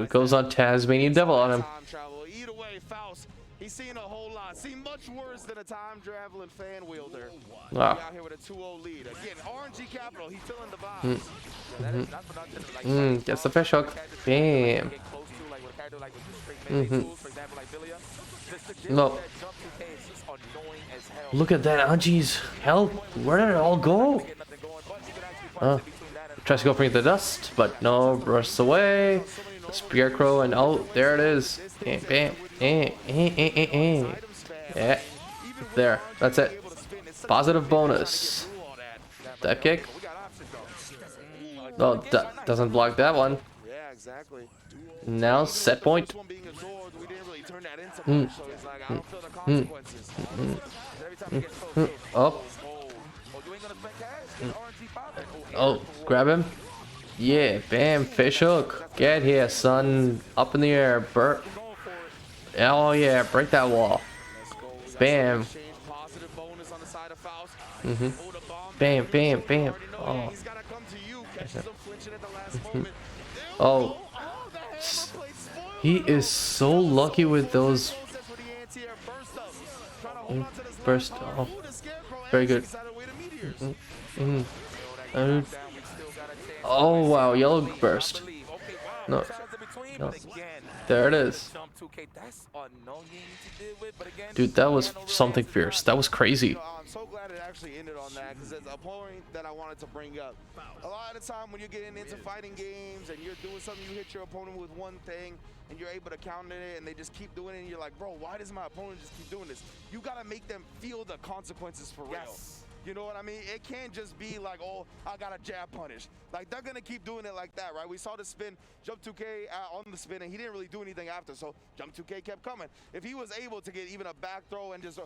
Goes on Tasmanian Devil on him. Either way, Faust, he's seen a whole lot. Seen much worse than a time traveling fan wielder. Wow. Out here with a 2-0 lead. Again, RNG Capital, he's feeling the vibes. Gets the fish hook. Bam. No. Look at that Anji's health. Where did it all go? Tries to go for the dust, but no, bursts away. The Scarecrow, and oh, there it is. Bam, bam. Yeah. There. That's it. Positive bonus. That kick. Oh, that doesn't block that one. Now set point. Oh. Oh, grab him. Yeah, bam, fish hook. Get here, son. Up in the air, Bert. Oh yeah, break that wall. Bam. Bam, bam, bam. Oh. Oh. He is so lucky with those. Burst. Oh. Very good. Oh wow, yellow burst. No. No. There it is. Dude, that was something fierce. That was crazy. I'm so glad it actually ended on that, because it's a point that I wanted to bring up. A lot of the time when you're getting into fighting games and you're doing something, you hit your opponent with one thing and you're able to counter it and they just keep doing it and you're like, bro, why does my opponent just keep doing this? You gotta make them feel the consequences for real. You know what I mean? It can't just be like, oh, I got a jab punish. Like, they're gonna keep doing it like that, right? We saw the spin, Jump 2K on the spin, and he didn't really do anything after, so Jump 2K kept coming. If he was able to get even a back throw and just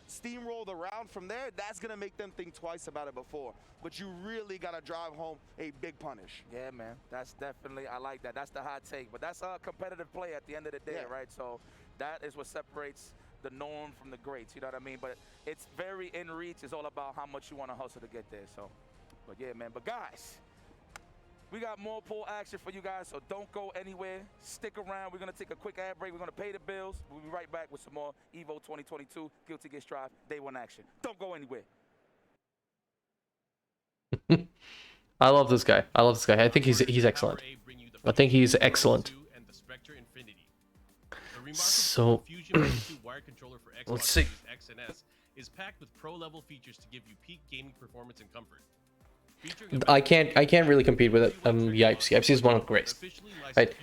steamroll the round from there, that's gonna make them think twice about it before. But you really gotta drive home a big punish. Yeah, man, that's definitely, I like that. That's the hot take, but that's a competitive play at the end of the day, right? So that is what separates the norm from the greats, you know what I mean? But it's very in reach. It's all about how much you want to hustle to get there. So, but yeah, man. But guys, we got more pool action for you guys, so don't go anywhere. Stick around. We're gonna take a quick ad break. We're gonna pay the bills. We'll be right back with some more EVO 2022 Guilty Gear Strive Day 1 action. Don't go anywhere. I love this guy. I love this guy. I think he's excellent. I think he's excellent. So let's see. Is packed with pro-level features to give you peak gaming performance and comfort. I can't really compete with it. Yipes. Yipes is one of the greats. Right.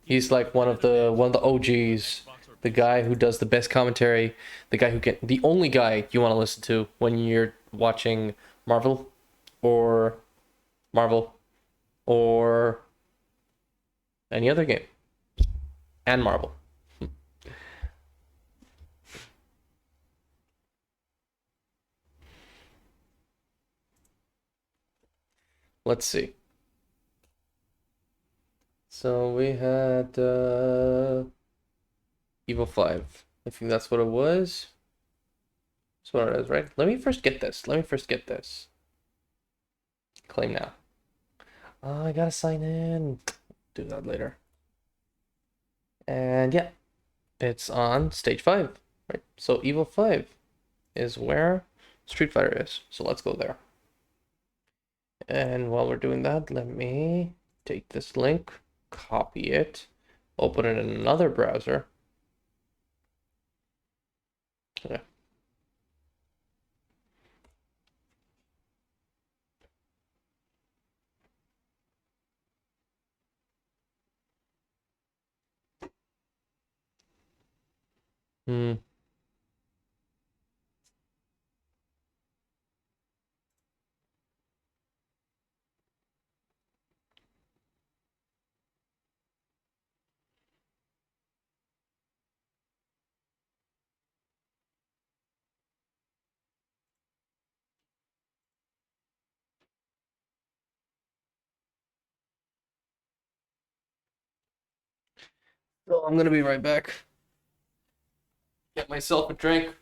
He's like one of the OGs, the guy who does the best commentary, the only guy you want to listen to when you're watching Marvel. or Marvel or any other game. And Marvel. Let's see. So we had EVO 5. I think that's what it was. That's what it is, right? Let me first get this. Claim now. Oh, I gotta sign in. Do that later. And yeah, it's on stage 5. Right. So EVO 5 is where Street Fighter is. So let's go there. And while we're doing that, let me take this link, copy it, open it in another browser. Okay. So I'm gonna be right back. Get myself a drink.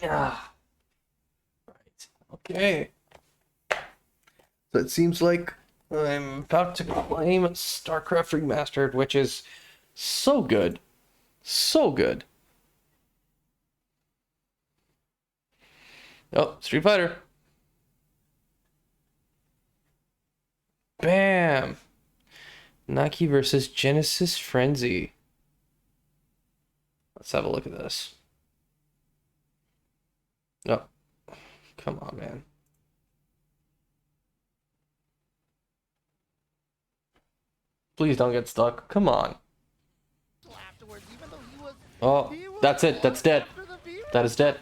Ah. Right. Okay. So it seems like I'm about to claim StarCraft Remastered, which is so good. So good. Oh, Street Fighter. Bam! Naki versus Genesis Frenzy. Let's have a look at this. Oh, come on, man. Please don't get stuck. Come on. Oh, that's it. That's dead. That is dead.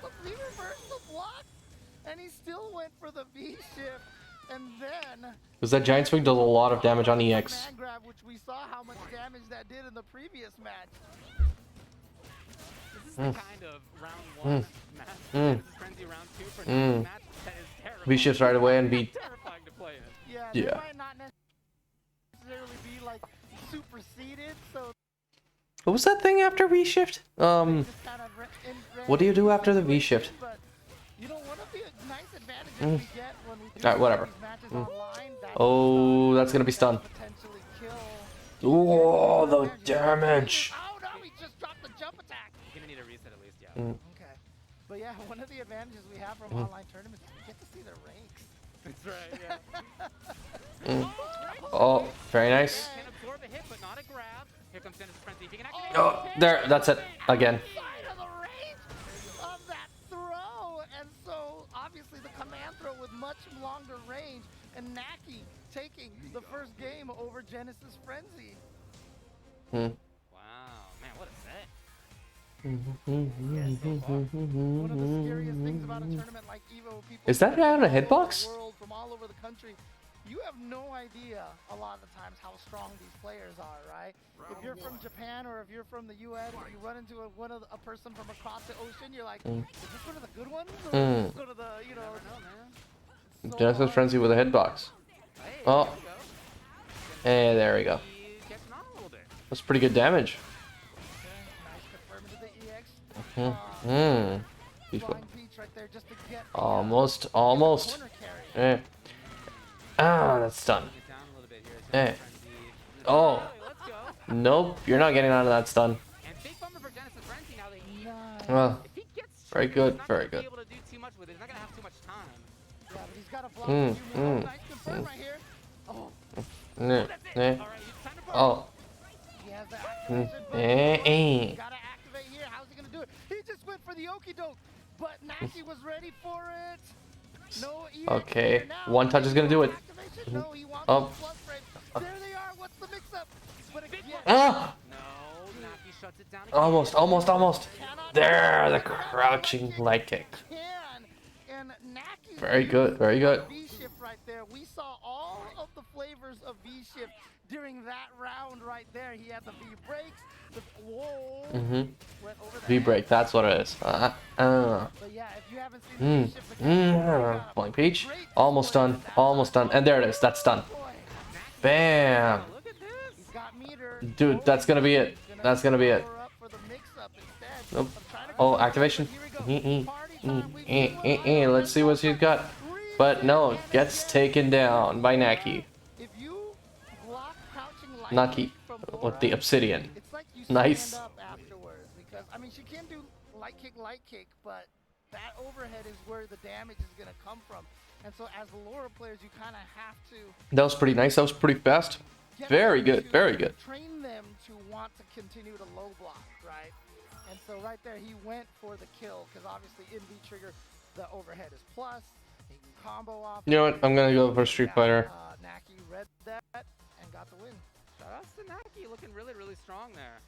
And he still went for the V shift, and then Because that giant swing does a lot of damage on EX. man grab, which we saw how much damage that did in the previous match. This is the kind of round 1 match. This is Frenzy round 2 for match that is terrible. V shifts right away and beat. Terrifying to play in. Yeah, Yeah. they might not necessarily be like superseded, so What was that thing after V shift? What do you do after the V shift? but you know, one of the nice advantages we get when we do Alright, whatever. these matches online, that Oh, that's gonna be stun. potentially kill. Oh, the damage. Oh no, he just dropped the jump attack. You're gonna need a reset at least, yeah. Okay. But yeah, one of the advantages we have from online tournaments is we get to see the ranks. That's right, yeah. Oh, very nice. Can absorb a hit, but not a grab. Here comes Genesis Frenzy. If he can activate Oh, there. That's it. Again. Side of the range of that throw, and so obviously the command throw with much longer range, and Naki taking the first game over Genesis Frenzy. Wow, man, what a set. One of the scariest things about a tournament like EVO, people Is that guy on a hitbox? world from all over the country, you have no idea a lot of the times how strong these players are, right? If you're from Japan or if you're from the US, if you run into a person from across the ocean, you're like, is this one of the good ones? Or is this one of the, you know, so Genesis Frenzy with a hitbox. Oh. Hey, there we go. That's pretty good damage. Peaceful. Almost. Eh. Ah, that's done. Eh. Oh. Nope, you're not getting out of that stun. Well, very good, very good. Oh. He just went for the okie doke, but Naki was ready for it. No Okay, one touch is gonna do it. no, he wants Oh. plus frame. There they are Ah! Almost. There, the crouching leg kick. Very good. V-shift right there. We saw all of the flavors of V-shift during that round right there. He had the V breaks. Whoa. Went over the V-break, that's what it is. But yeah, if you haven't seen the V-shift, Flying Peach. Almost done. And there it is. That's done. Bam. Dude, that's gonna be it. Nope. Oh, activation. Let's see what she's got. But no, gets taken down by Naki. Naki with the obsidian. Nice. I mean, she can do light kick, but that overhead is where the damage is going to come from. And so as Laura players, you kind of have to... That was pretty nice. That was pretty fast. Very good. Train them to want to continue to low block, right? And so right there, he went for the kill, because obviously in V-trigger, the overhead is plus. He can combo off. You know what? I'm gonna go for Street Fighter. Naki read that and got the win. Shoutouts to Naki, looking really, really strong there.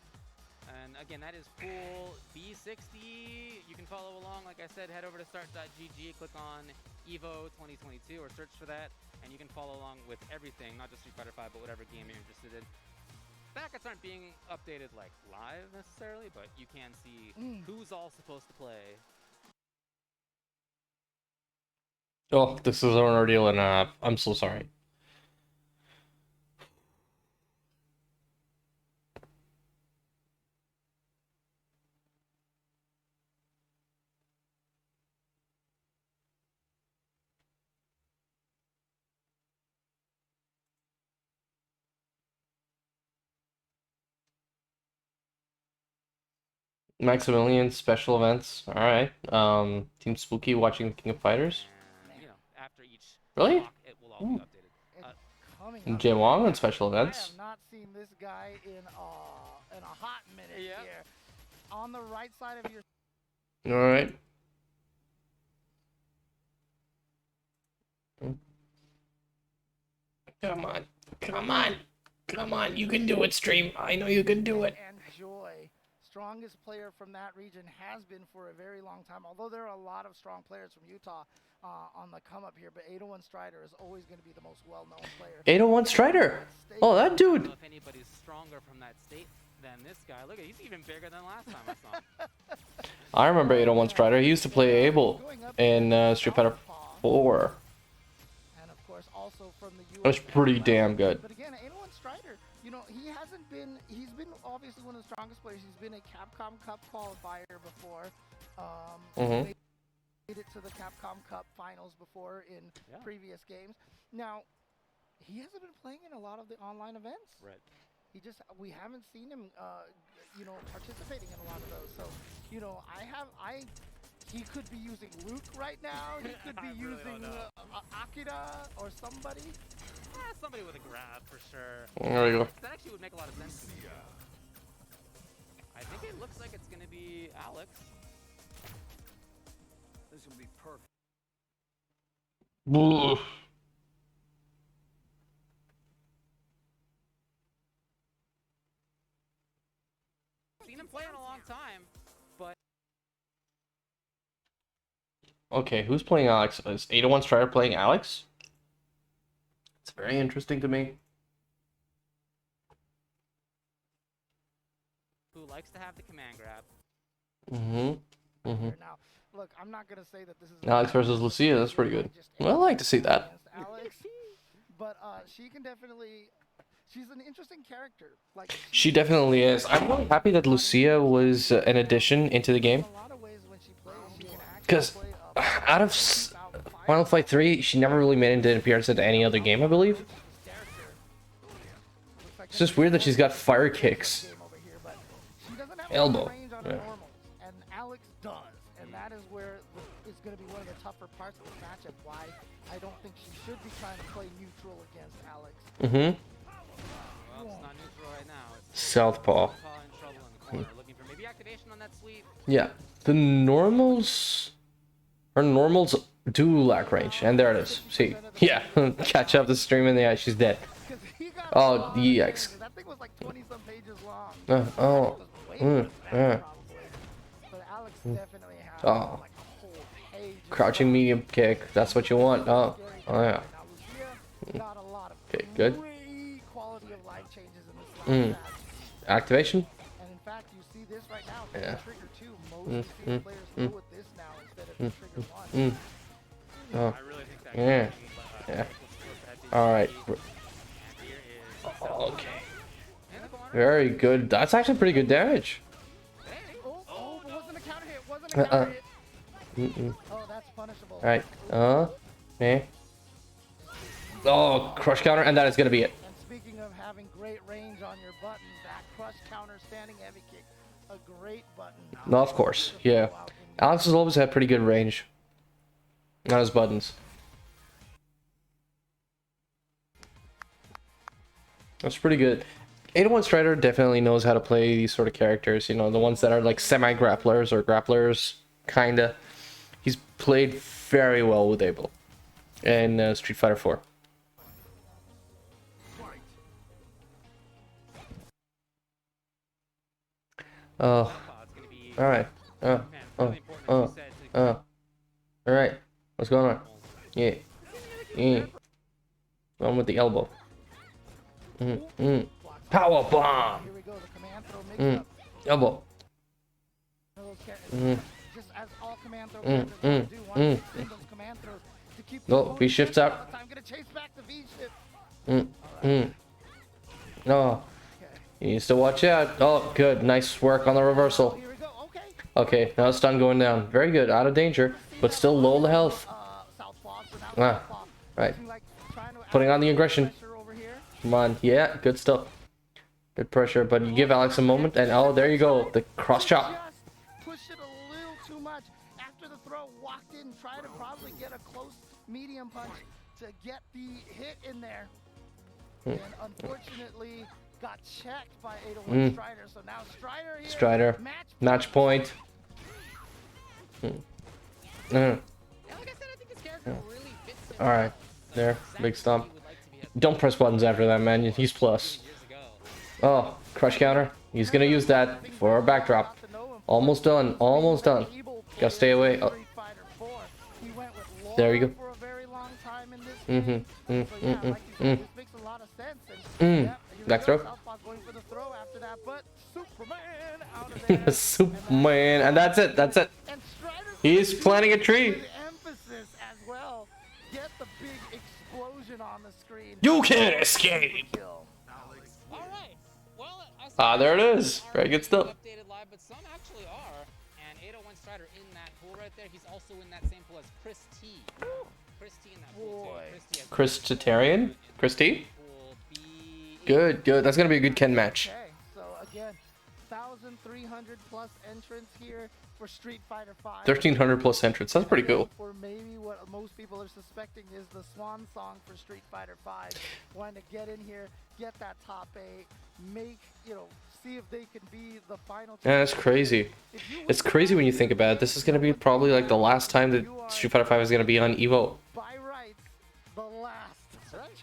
And again, that is pool B60. You can follow along. Like I said, head over to start.gg, click on EVO 2022 or search for that, and you can follow along with everything, not just Street Fighter 5, but whatever game you're interested in. Brackets aren't being updated like live necessarily, but you can see who's all supposed to play. Oh, this is already an app. I'm so sorry. Maximilian special events. All right. Team Spooky watching King of Fighters. You know, after each really? block, it will all be updated. Jay Wong on special events. I have not seen this guy in a hot minute here. On the right side of your... All right. Come on. You can do it, stream. I know you can do it. And Joy, strongest player from that region, has been for a very long time. Although there are a lot of strong players from Utah on the come up here, but 801 Strider is always going to be the most well-known player. 801 Strider. Oh, that dude. I don't know if anybody's stronger from that state than this guy. Look, he's even bigger than last time I saw him. I remember 801 Strider. He used to play Abel in Street Fighter 4. And of course, also from the US. That was pretty damn good. But again, 801 Strider, you know, he's been obviously one of the strongest players. He's been a Capcom Cup qualifier before. Made it to the Capcom Cup finals before in previous games. Now, he hasn't been playing in a lot of the online events. Right. We haven't seen him, you know, participating in a lot of those. So, you know, he could be using Luke right now. He could be using Akira or somebody. Somebody with a grab for sure. There we go. That actually would make a lot of sense to me. I think it looks like it's going to be Alex. This will be perfect. Seen him play in a long time, but Okay, who's playing Alex? Is 801 Strider playing Alex? It's very interesting to me. who likes to have the command grab. Now, look, I'm not gonna say that this is Alex versus Lucia, that's pretty good. Well, I like to see that. Alex, but she can definitely. She's an interesting character. Like She definitely is. I'm really happy that Lucia was an addition into the game. Because out of Final Fight 3, she never really made an appearance into any other game, I believe. It's just weird that she's got fire kicks. Elbow. Yeah. And Alex does, and that is where it's going to be one of the tougher parts of this matchup. Why I don't think she should be trying to play neutral against Alex. Well, it's not neutral right now. It's Southpaw. in trouble in the corner, looking for maybe activation on that sweep. Yeah. The normals... Her normals do lack range. And there it is. See. Yeah. Catch up the stream in the eye. She's dead. Oh, EX. That thing was like 20 Oh. Yeah. But Alex definitely has Oh. like a whole page. Crouching medium kick. That's what you want. Oh. Oh yeah. Got a lot of Okay, good. great quality of life changes in this last match. Activation? And in fact, you see this right now. Yeah. Trigger 2. Most players go with this now instead of trigger 1. Oh. Yeah. Yeah. Alright. Okay. Very good. That's actually pretty good damage. Oh, but wasn't a counter hit. Wasn't a counter hit. Oh, that's punishable. Alright. Eh. Oh, crush counter, and that is gonna be it. And speaking of having great range on your buttons, that crush counter standing heavy kick, a great button. No, of course. Yeah. Alex has always had pretty good range on his buttons. That's pretty good. 801 Strider definitely knows how to play these sort of characters, you know, the ones that are like semi-grapplers or grapplers, kinda. He's played very well with Abel in Street Fighter 4. Oh, alright. Alright, what's going on? Yeah. Going with the elbow. Power bomb. Elbow. Just as all command throw characters want to do, want to extend those command throws to keep the No, V shifts out. I'm gonna chase back the V shift. No. You need to watch out. Oh, good. Nice work on the reversal. Okay, now stun going down. Very good. Out of danger, but still low the health. Right. Putting on the aggression. Come on. Yeah, good stuff. Good pressure, but you give Alex a moment, and oh, there you go. The cross chop. Pushed it a little too much after the throw. Walked in, tried to probably get a close medium punch to get the hit in there. And unfortunately, got checked by 801 Strider. So now Strider here. Strider. Match point. Alright. There. Big stomp. Don't press buttons after that, man. He's plus. Oh, crush counter. He's gonna use that for a backdrop. Almost done. Almost done. Gotta stay away. Oh. There you go. Back throw. Superman, and that's it. That's it. He's planting a tree. You can't escape. Ah, there it is. Very good stuff. Updated live, but some actually are. And 801 Strider in that pool right there. He's also in that same pool as Chris T. Chris T in that pool too. Chris Titarian? Chris T? Good, good. That's gonna be a good Ken match. Okay, so again, 1,300 plus entrants here for Street Fighter 5. 1,300 plus entrants. That's pretty cool. Or maybe what most people are suspecting is the swan song for Street Fighter 5. Wanting to get in here, get that top 8, make, see if they can be the final. Yeah, that's crazy. It's crazy when you think about it. This is gonna be probably like the last time that Street Fighter 5 is gonna be on EVO. By rights, the last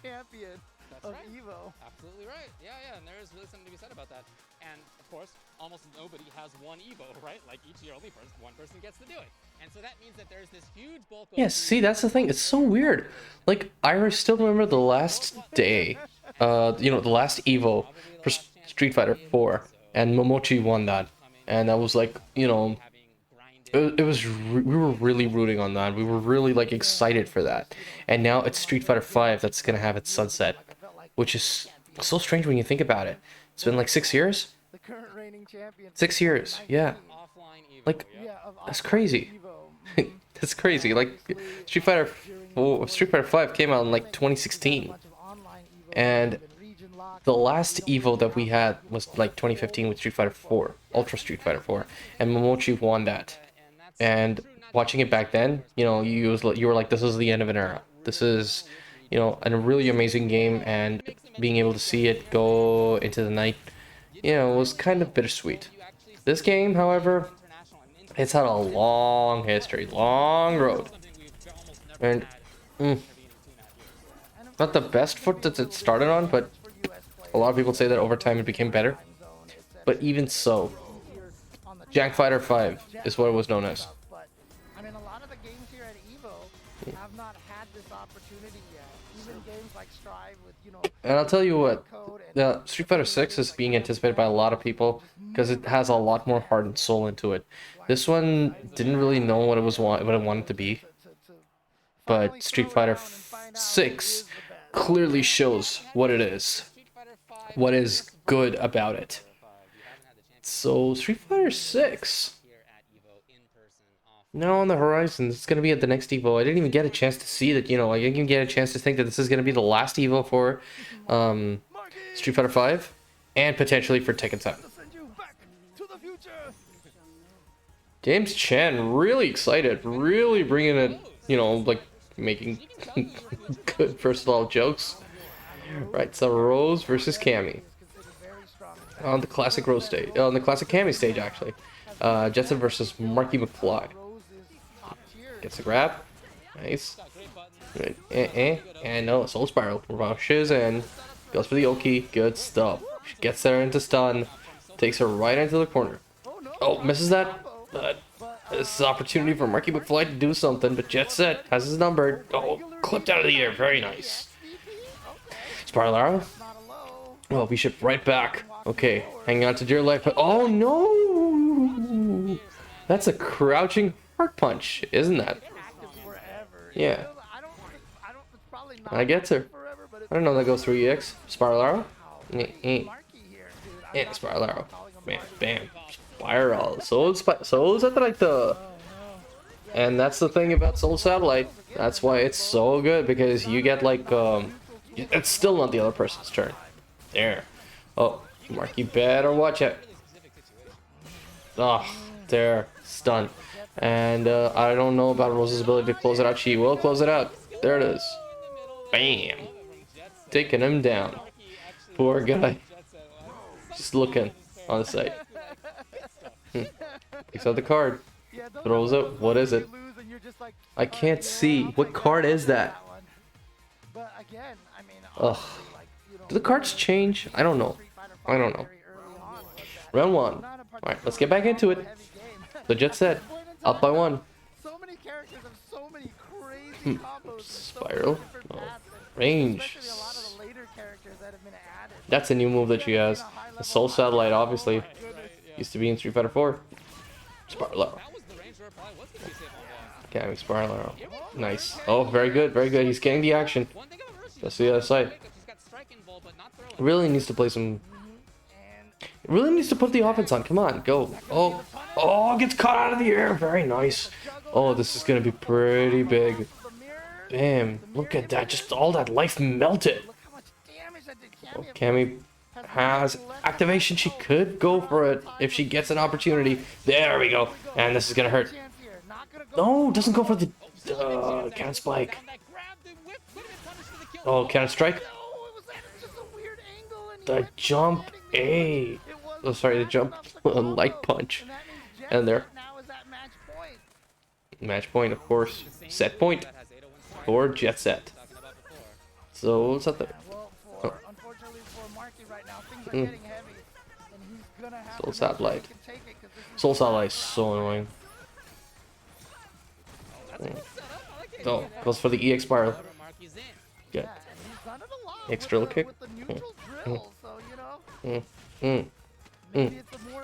champion of EVO. Absolutely right. Yeah, and there is really something to be said about that. And of course, almost nobody has one EVO, right? Like each year, only one person gets to do it. And so that means that there's this huge bulk of... Yeah, see, that's the thing. It's so weird. Like, I still remember the last day, the last EVO for Street Fighter 4, and Momochi won that. And that was like, we were really rooting on that. We were really, like, excited for that. And now it's Street Fighter 5 that's gonna have its sunset, which is so strange when you think about it. It's been like 6 years? 6 years, yeah. Like, that's crazy. That's crazy. Like, Street Fighter 5 came out in like 2016. And the last EVO that we had was like 2015 with Street Fighter 4, Ultra Street Fighter 4, and Momochi won that. And watching it back then, you were like, this is the end of an era. This is, a really amazing game, and being able to see it go into the night, was kind of bittersweet. This game, however, it's had a long history, long road, and not the best foot that it started on, but a lot of people say that over time it became better. But even so, Jack Fighter 5 is what it was known as. But I mean, a lot of the games here at EVO have not had this opportunity yet. Even games like Strive with, you know. And I'll tell you what, the Street Fighter 6 is being anticipated by a lot of people because it has a lot more heart and soul into it. This one didn't really know what it wanted to be, but Street Fighter 6 clearly shows what it is, what is good about it. So Street Fighter 6 now on the horizon. It's gonna be at the next EVO. I didn't even get a chance to see that. You know, I didn't even get a chance to think that this is gonna be the last EVO for Street Fighter 5 and potentially for Tekken 7. James Chan really excited, really bringing it. You know, like making good versatile jokes. Right, so Rose versus Cammy on the classic Rose stage, on the classic Cammy stage actually. Jetson versus Marky McFly. Gets a grab, nice. Right. And no, Soul Spiral rushes in, goes for the Oki, good stuff. She gets there into stun, takes her right into the corner. Oh, misses that, but this is an opportunity for Marky McFly to do something, but Jet Set has his number. Oh, clipped out of the air, very nice. Spiral arrow. Well, we ship right back. Okay, hanging on to dear life, but oh no! That's a crouching heart punch, isn't that? Yeah. I get her. I don't know that goes through EX. Spiral arrow. Yeah, spiral arrow. Bam, bam. Spiral. Soul Satellite. And that's the thing about Soul Satellite. That's why it's so good, because you get like it's still not the other person's turn. There. Oh, Mark, you better watch it. Oh, there. Stun. And I don't know about Rose's ability to close it out. She will close it out. There it is. Bam. Taking him down. Poor guy. Just looking on the side. Picks out the card. Throws it. What is it? I can't see. What card is that? Ugh. Do the cards change? I don't know. I don't know. Round one. Alright, let's get back into it. The Jet Set. Up by one. Spiral. Oh. Range. That's a new move that she has. The Soul Satellite, obviously. Used to be in Street Fighter 4. Spiral arrow. Okay, spiral arrow. Nice. Oh, very good, very good. He's getting the action. Let's see the other side. Really needs to play some. Really needs to put the offense on. Come on, go. Oh, oh, gets caught out of the air. Very nice. Oh, this is gonna be pretty big. Damn, look at that. Just all that life melted. Oh, Cammy has activation. She could go for it if she gets an opportunity. There we go. And this is gonna hurt. No, doesn't go for the cannon spike. Oh, cannon strike. The jump A. Oh, sorry, the jump light punch. And there. Match point, of course. Set point for Jet Set. So what's up there? Oh. Soul Satellite. Soul Satellite is so annoying. Oh, goes for the EX spiral. Good. EX drill kick.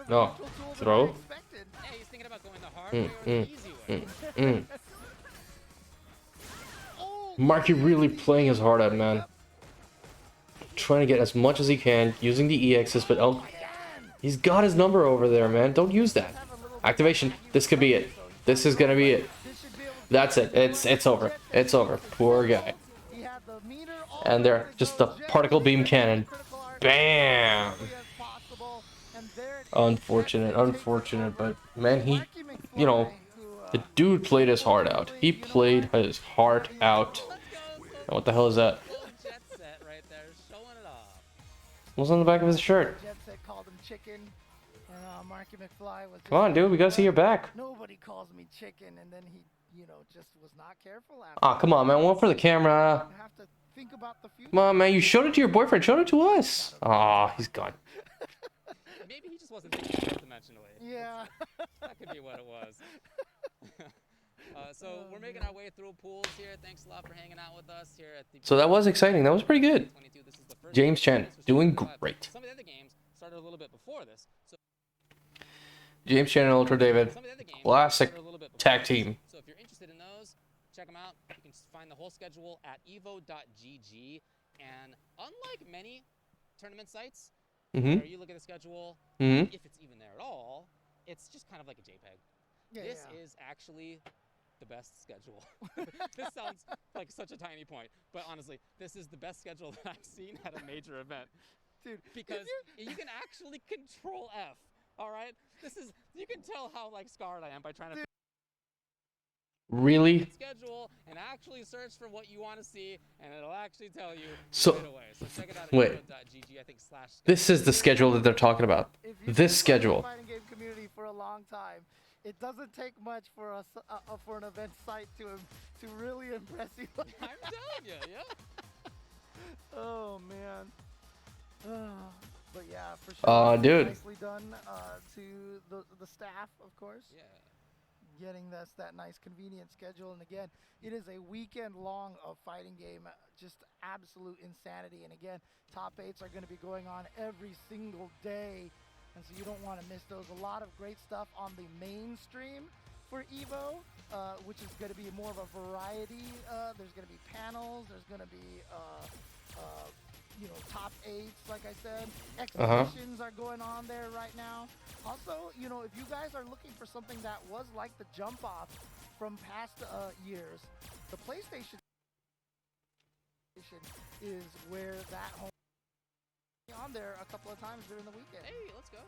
No. Throw. Marky really playing his heart out, man. Trying to get as much as he can, using the EXs, but oh, he's got his number over there, man. Don't use that. Activation. This could be it. This is gonna be it. That's it. It's over. It's over. Poor guy. And there, just the particle beam cannon. Bam! Unfortunate, unfortunate, but man, he, you know, the dude played his heart out. He played his heart out. And what the hell is that? What's on the back of his shirt? Come on, dude, we gotta see your back. Nobody calls me chicken, and then he, you know, just was not careful. Ah, come on, man. One for the camera. Come on, man. You showed it to your boyfriend. Showed it to us. Ah, he's gone. Maybe he just wasn't thinking fourth dimensionally. Yeah. That could be what it was. So we're making our way through pools here. Thanks a lot for hanging out with us here at the. So that was exciting. That was pretty good. James Chen doing great. Some of the other games started a little bit before this. So James Chen and Ultra David, classic tag team. So if you're interested in those, check them out. You can find the whole schedule at evo.gg. And unlike many tournament sites, where you look at the schedule, if it's even there at all, it's just kind of like a JPEG. This is actually the best schedule. This sounds like such a tiny point, but honestly, this is the best schedule that I've seen at a major event. Dude, because you can actually control F. All right, you can tell how like scarred I am by trying to Really? schedule and actually search for what you want to see, and it'll actually tell you So, right away. So check it out at wait. evo.gg, I think / This is the schedule that they're talking about. This schedule. Fighting game community for a long time. It doesn't take much for us for an event site to really impress you. I'm telling you, yeah. Oh man. But yeah, for sure. Dude. Nicely done to the staff, of course. Yeah. Getting that nice convenient schedule, and again, it is a weekend long of fighting game, just absolute insanity. And again, top 8s are going to be going on every single day, and so you don't want to miss those. A lot of great stuff on the main stream for EVO, which is going to be more of a variety. There's going to be panels. There's going to be top 8s, like I said. Exhibitions are going on there right now. Also, if you guys are looking for something that was like the jump off from past years, the PlayStation is where that home on there a couple of times during the weekend. Hey, let's go.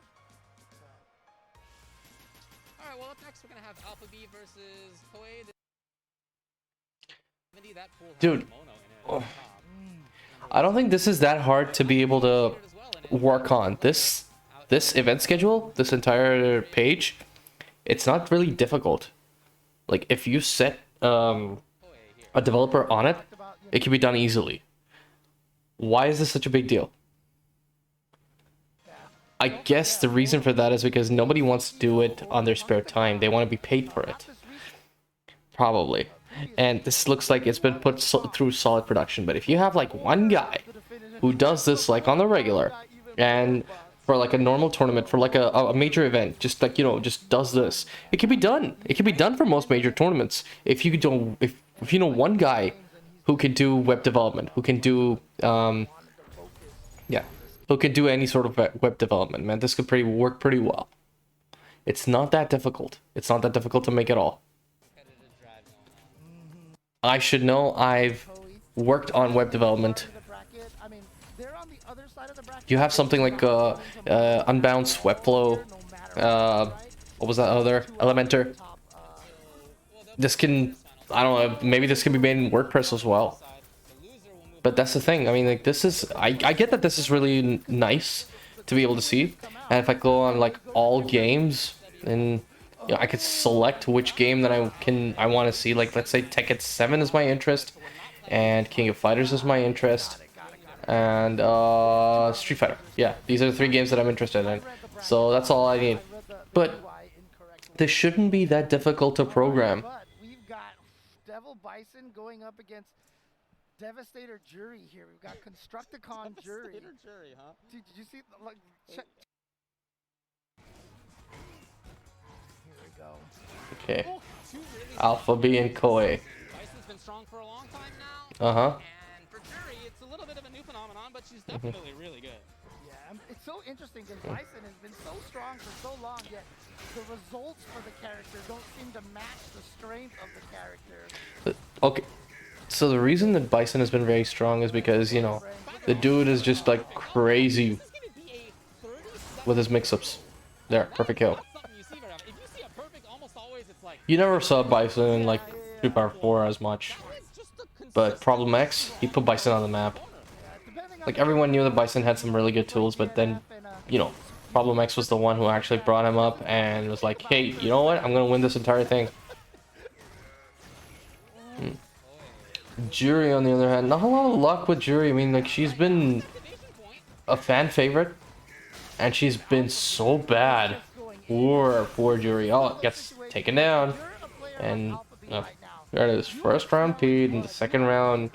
All right, well, up next we're gonna have Alpha B versus Koei. That pool has Dude. Mono in it. I don't think this is that hard to be able to work on. This event schedule, this entire page, it's not really difficult. Like, if you set a developer on it, it can be done easily. Why is this such a big deal? I guess the reason for that is because nobody wants to do it on their spare time. They want to be paid for it. Probably. And this looks like it's been put through solid production. But if you have like one guy who does this like on the regular, and for like a normal tournament, for like a major event, just like, just does this, it can be done. It can be done for most major tournaments. If you don't, if you know one guy who can do web development, who can do who can do any sort of web development, man, this could work pretty well. It's not that difficult. It's not that difficult to make at all. I should know. I've worked on web development. You have something like Unbounced, Webflow, what was that other? Elementor. This can, I don't know, maybe this can be made in WordPress as well. But that's the thing. I mean, like, this is, I get that this is really nice to be able to see. And if I go on like all games, and I could select which game that I want to see. Like, let's say Tekken 7 is my interest, and King of Fighters is my interest, and Street Fighter. Yeah, these are the 3 games that I'm interested in. So that's all I need. But this shouldn't be that difficult to program. But we've got Devil Bison going up against Devastator Jury here. We've got Constructicon Jury. Devastator Jury, huh? Did you see? Like, check. Here we go. Okay. Alpha B and Koei. Bison's been strong for a long time now. Uh-huh. And for Jury, it's a little bit of a new phenomenon, but she's definitely really good. Yeah, it's so interesting because Bison has been so strong for so long, yet the results for the character don't seem to match the strength of the character. Okay. So the reason that Bison has been very strong is because, the dude is just like crazy with his mix-ups. There, perfect kill. You never saw Bison in like Street Fighter 4 as much. But Problem X, he put Bison on the map. Like, everyone knew that Bison had some really good tools, but then, Problem X was the one who actually brought him up and was like, hey, you know what? I'm gonna win this entire thing. Jury, on the other hand, not a lot of luck with Jury. I mean, like, she's been a fan favorite And she's been so bad. Poor Jury. Oh, gets taken down. And there it is. First round Pete, and the second round,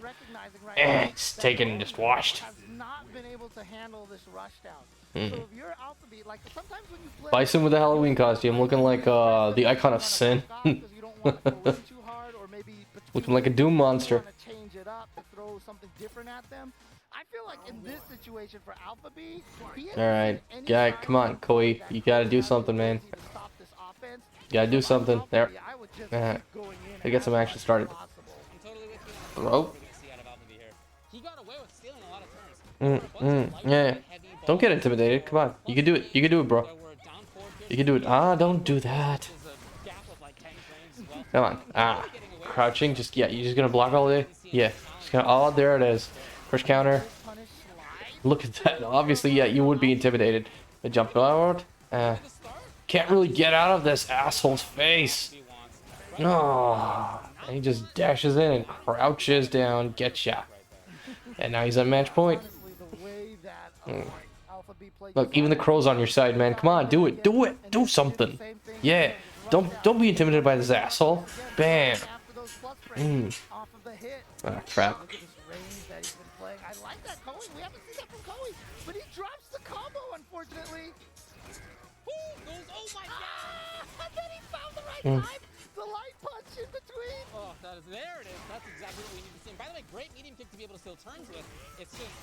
it's taken, just washed. Has not been able to handle this rush down. So if you're Alpha B, like sometimes when you play Bison with the Halloween costume, looking like the icon of sin. Looking like a Doom monster. Change it up to throw something different at them. I feel like in this situation for Alpha B, Alright, guy, come on, Koi. You gotta do something, man. You gotta do something. There. Gotta get some action started. Throw. Yeah. Don't get intimidated. Come on. You can do it. You can do it, bro. You can do it. Ah, don't do that. Come on. Ah. Crouching. Just, yeah, you're just gonna block all day? Yeah. Just gonna, oh, there it is. First counter. Look at that. Obviously, yeah, you would be intimidated. I jump out. Can't really get out of this asshole's face. Oh. And he just dashes in and crouches down. Getcha. And now he's at match point. Look, even the crow's on your side, man. Come on, do it. Do it. Do something. Yeah. Don't be intimidated by this asshole. Bam. Ah, crap. I like that Koi. We haven't seen that from Koi, but he drops the combo, unfortunately. Oh my god! And then he found the right time. The light punch in between. Oh, there it is. That's exactly what we need to see. And by the way, great medium kick to be able to steal turns with. It's just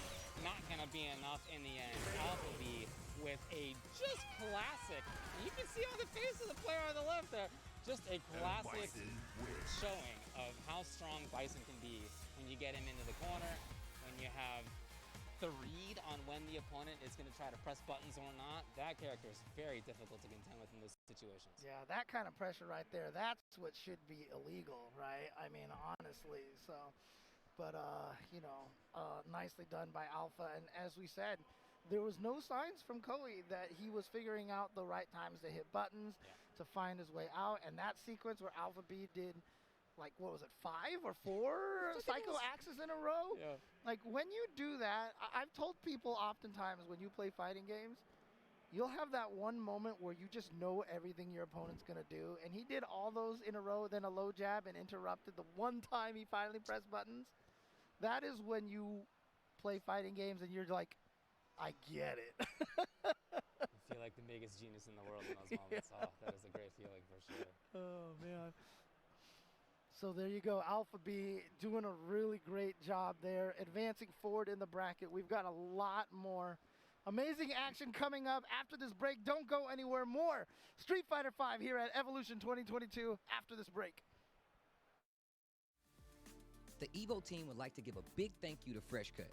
not gonna be enough in the end. Alpha B with a just classic. You can see on the face of the player on the left there. Just a classic showing of how strong Bison can be when you get him into the corner, when you have the read on when the opponent is going to try to press buttons or not. That character is very difficult to contend with in those situations. Yeah, that kind of pressure right there, that's what should be illegal, right? I mean, honestly, so. But, you know, nicely done by Alpha. And as we said, there was no signs from Koi that he was figuring out the right times to hit buttons, to find his way out. And that sequence where Alpha B did, like, what was it, 5 or 4 Psycho Axes in a row? Yeah. Like, when you do that, I've told people oftentimes when you play fighting games, you'll have that one moment where you just know everything your opponent's going to do. And he did all those in a row, then a low jab, and interrupted the one time he finally pressed buttons. That is when you play fighting games and you're like, I get it. You feel like the biggest genius in the world in those moments. Oh, that is a great feeling for sure. Oh, man. So there you go. Alpha B doing a really great job there, advancing forward in the bracket. We've got a lot more amazing action coming up after this break. Don't go anywhere. More Street Fighter V here at Evolution 2022 after this break. The EVO team would like to give a big thank you to FreshCut,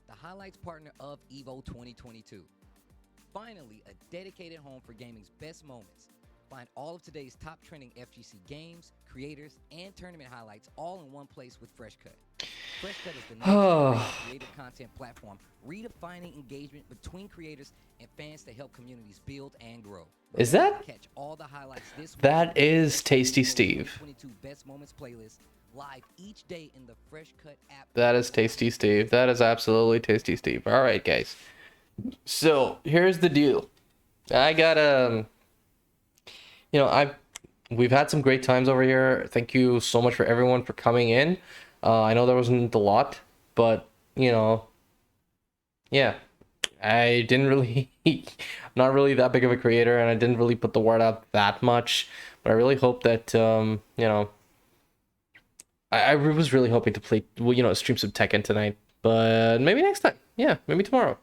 the highlights partner of EVO 2022. Finally, a dedicated home for gaming's best moments. Find all of today's top trending FGC games, creators, and tournament highlights all in one place with FreshCut. FreshCut is the next creative content platform, redefining engagement between creators and fans to help communities build and grow. Is that? Catch all the highlights this That is Tasty Steve. 22 best moments playlist live each day in the FreshCut app. That is Tasty Steve. That is absolutely Tasty Steve. All right, guys. So here's the deal. I got you know, we've had some great times over here. Thank you so much for everyone for coming in. I know there wasn't a lot, but you know, yeah, I didn't really, not really that big of a creator, and I didn't really put the word out that much. But I really hope that you know, I was really hoping to play, well, you know, stream some Tekken tonight, but maybe next time. Yeah, maybe tomorrow.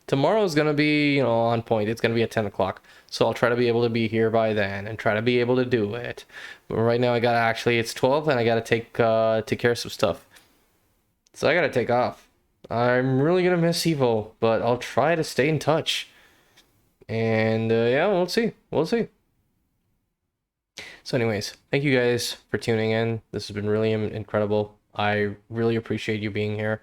Tomorrow is gonna be, you know, on point. It's gonna be at 10 o'clock, so I'll try to be able to be here by then and try to be able to do it. But right now, it's 12, and I gotta take care of some stuff, so I gotta take off. I'm really gonna miss EVO, but I'll try to stay in touch. And yeah, we'll see. So, anyways, thank you guys for tuning in. This has been really incredible. I really appreciate you being here.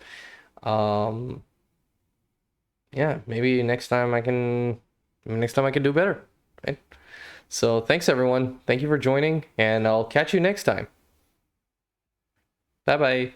Yeah, maybe next time I can do better, right? So thanks everyone. Thank you for joining, and I'll catch you next time. Bye bye.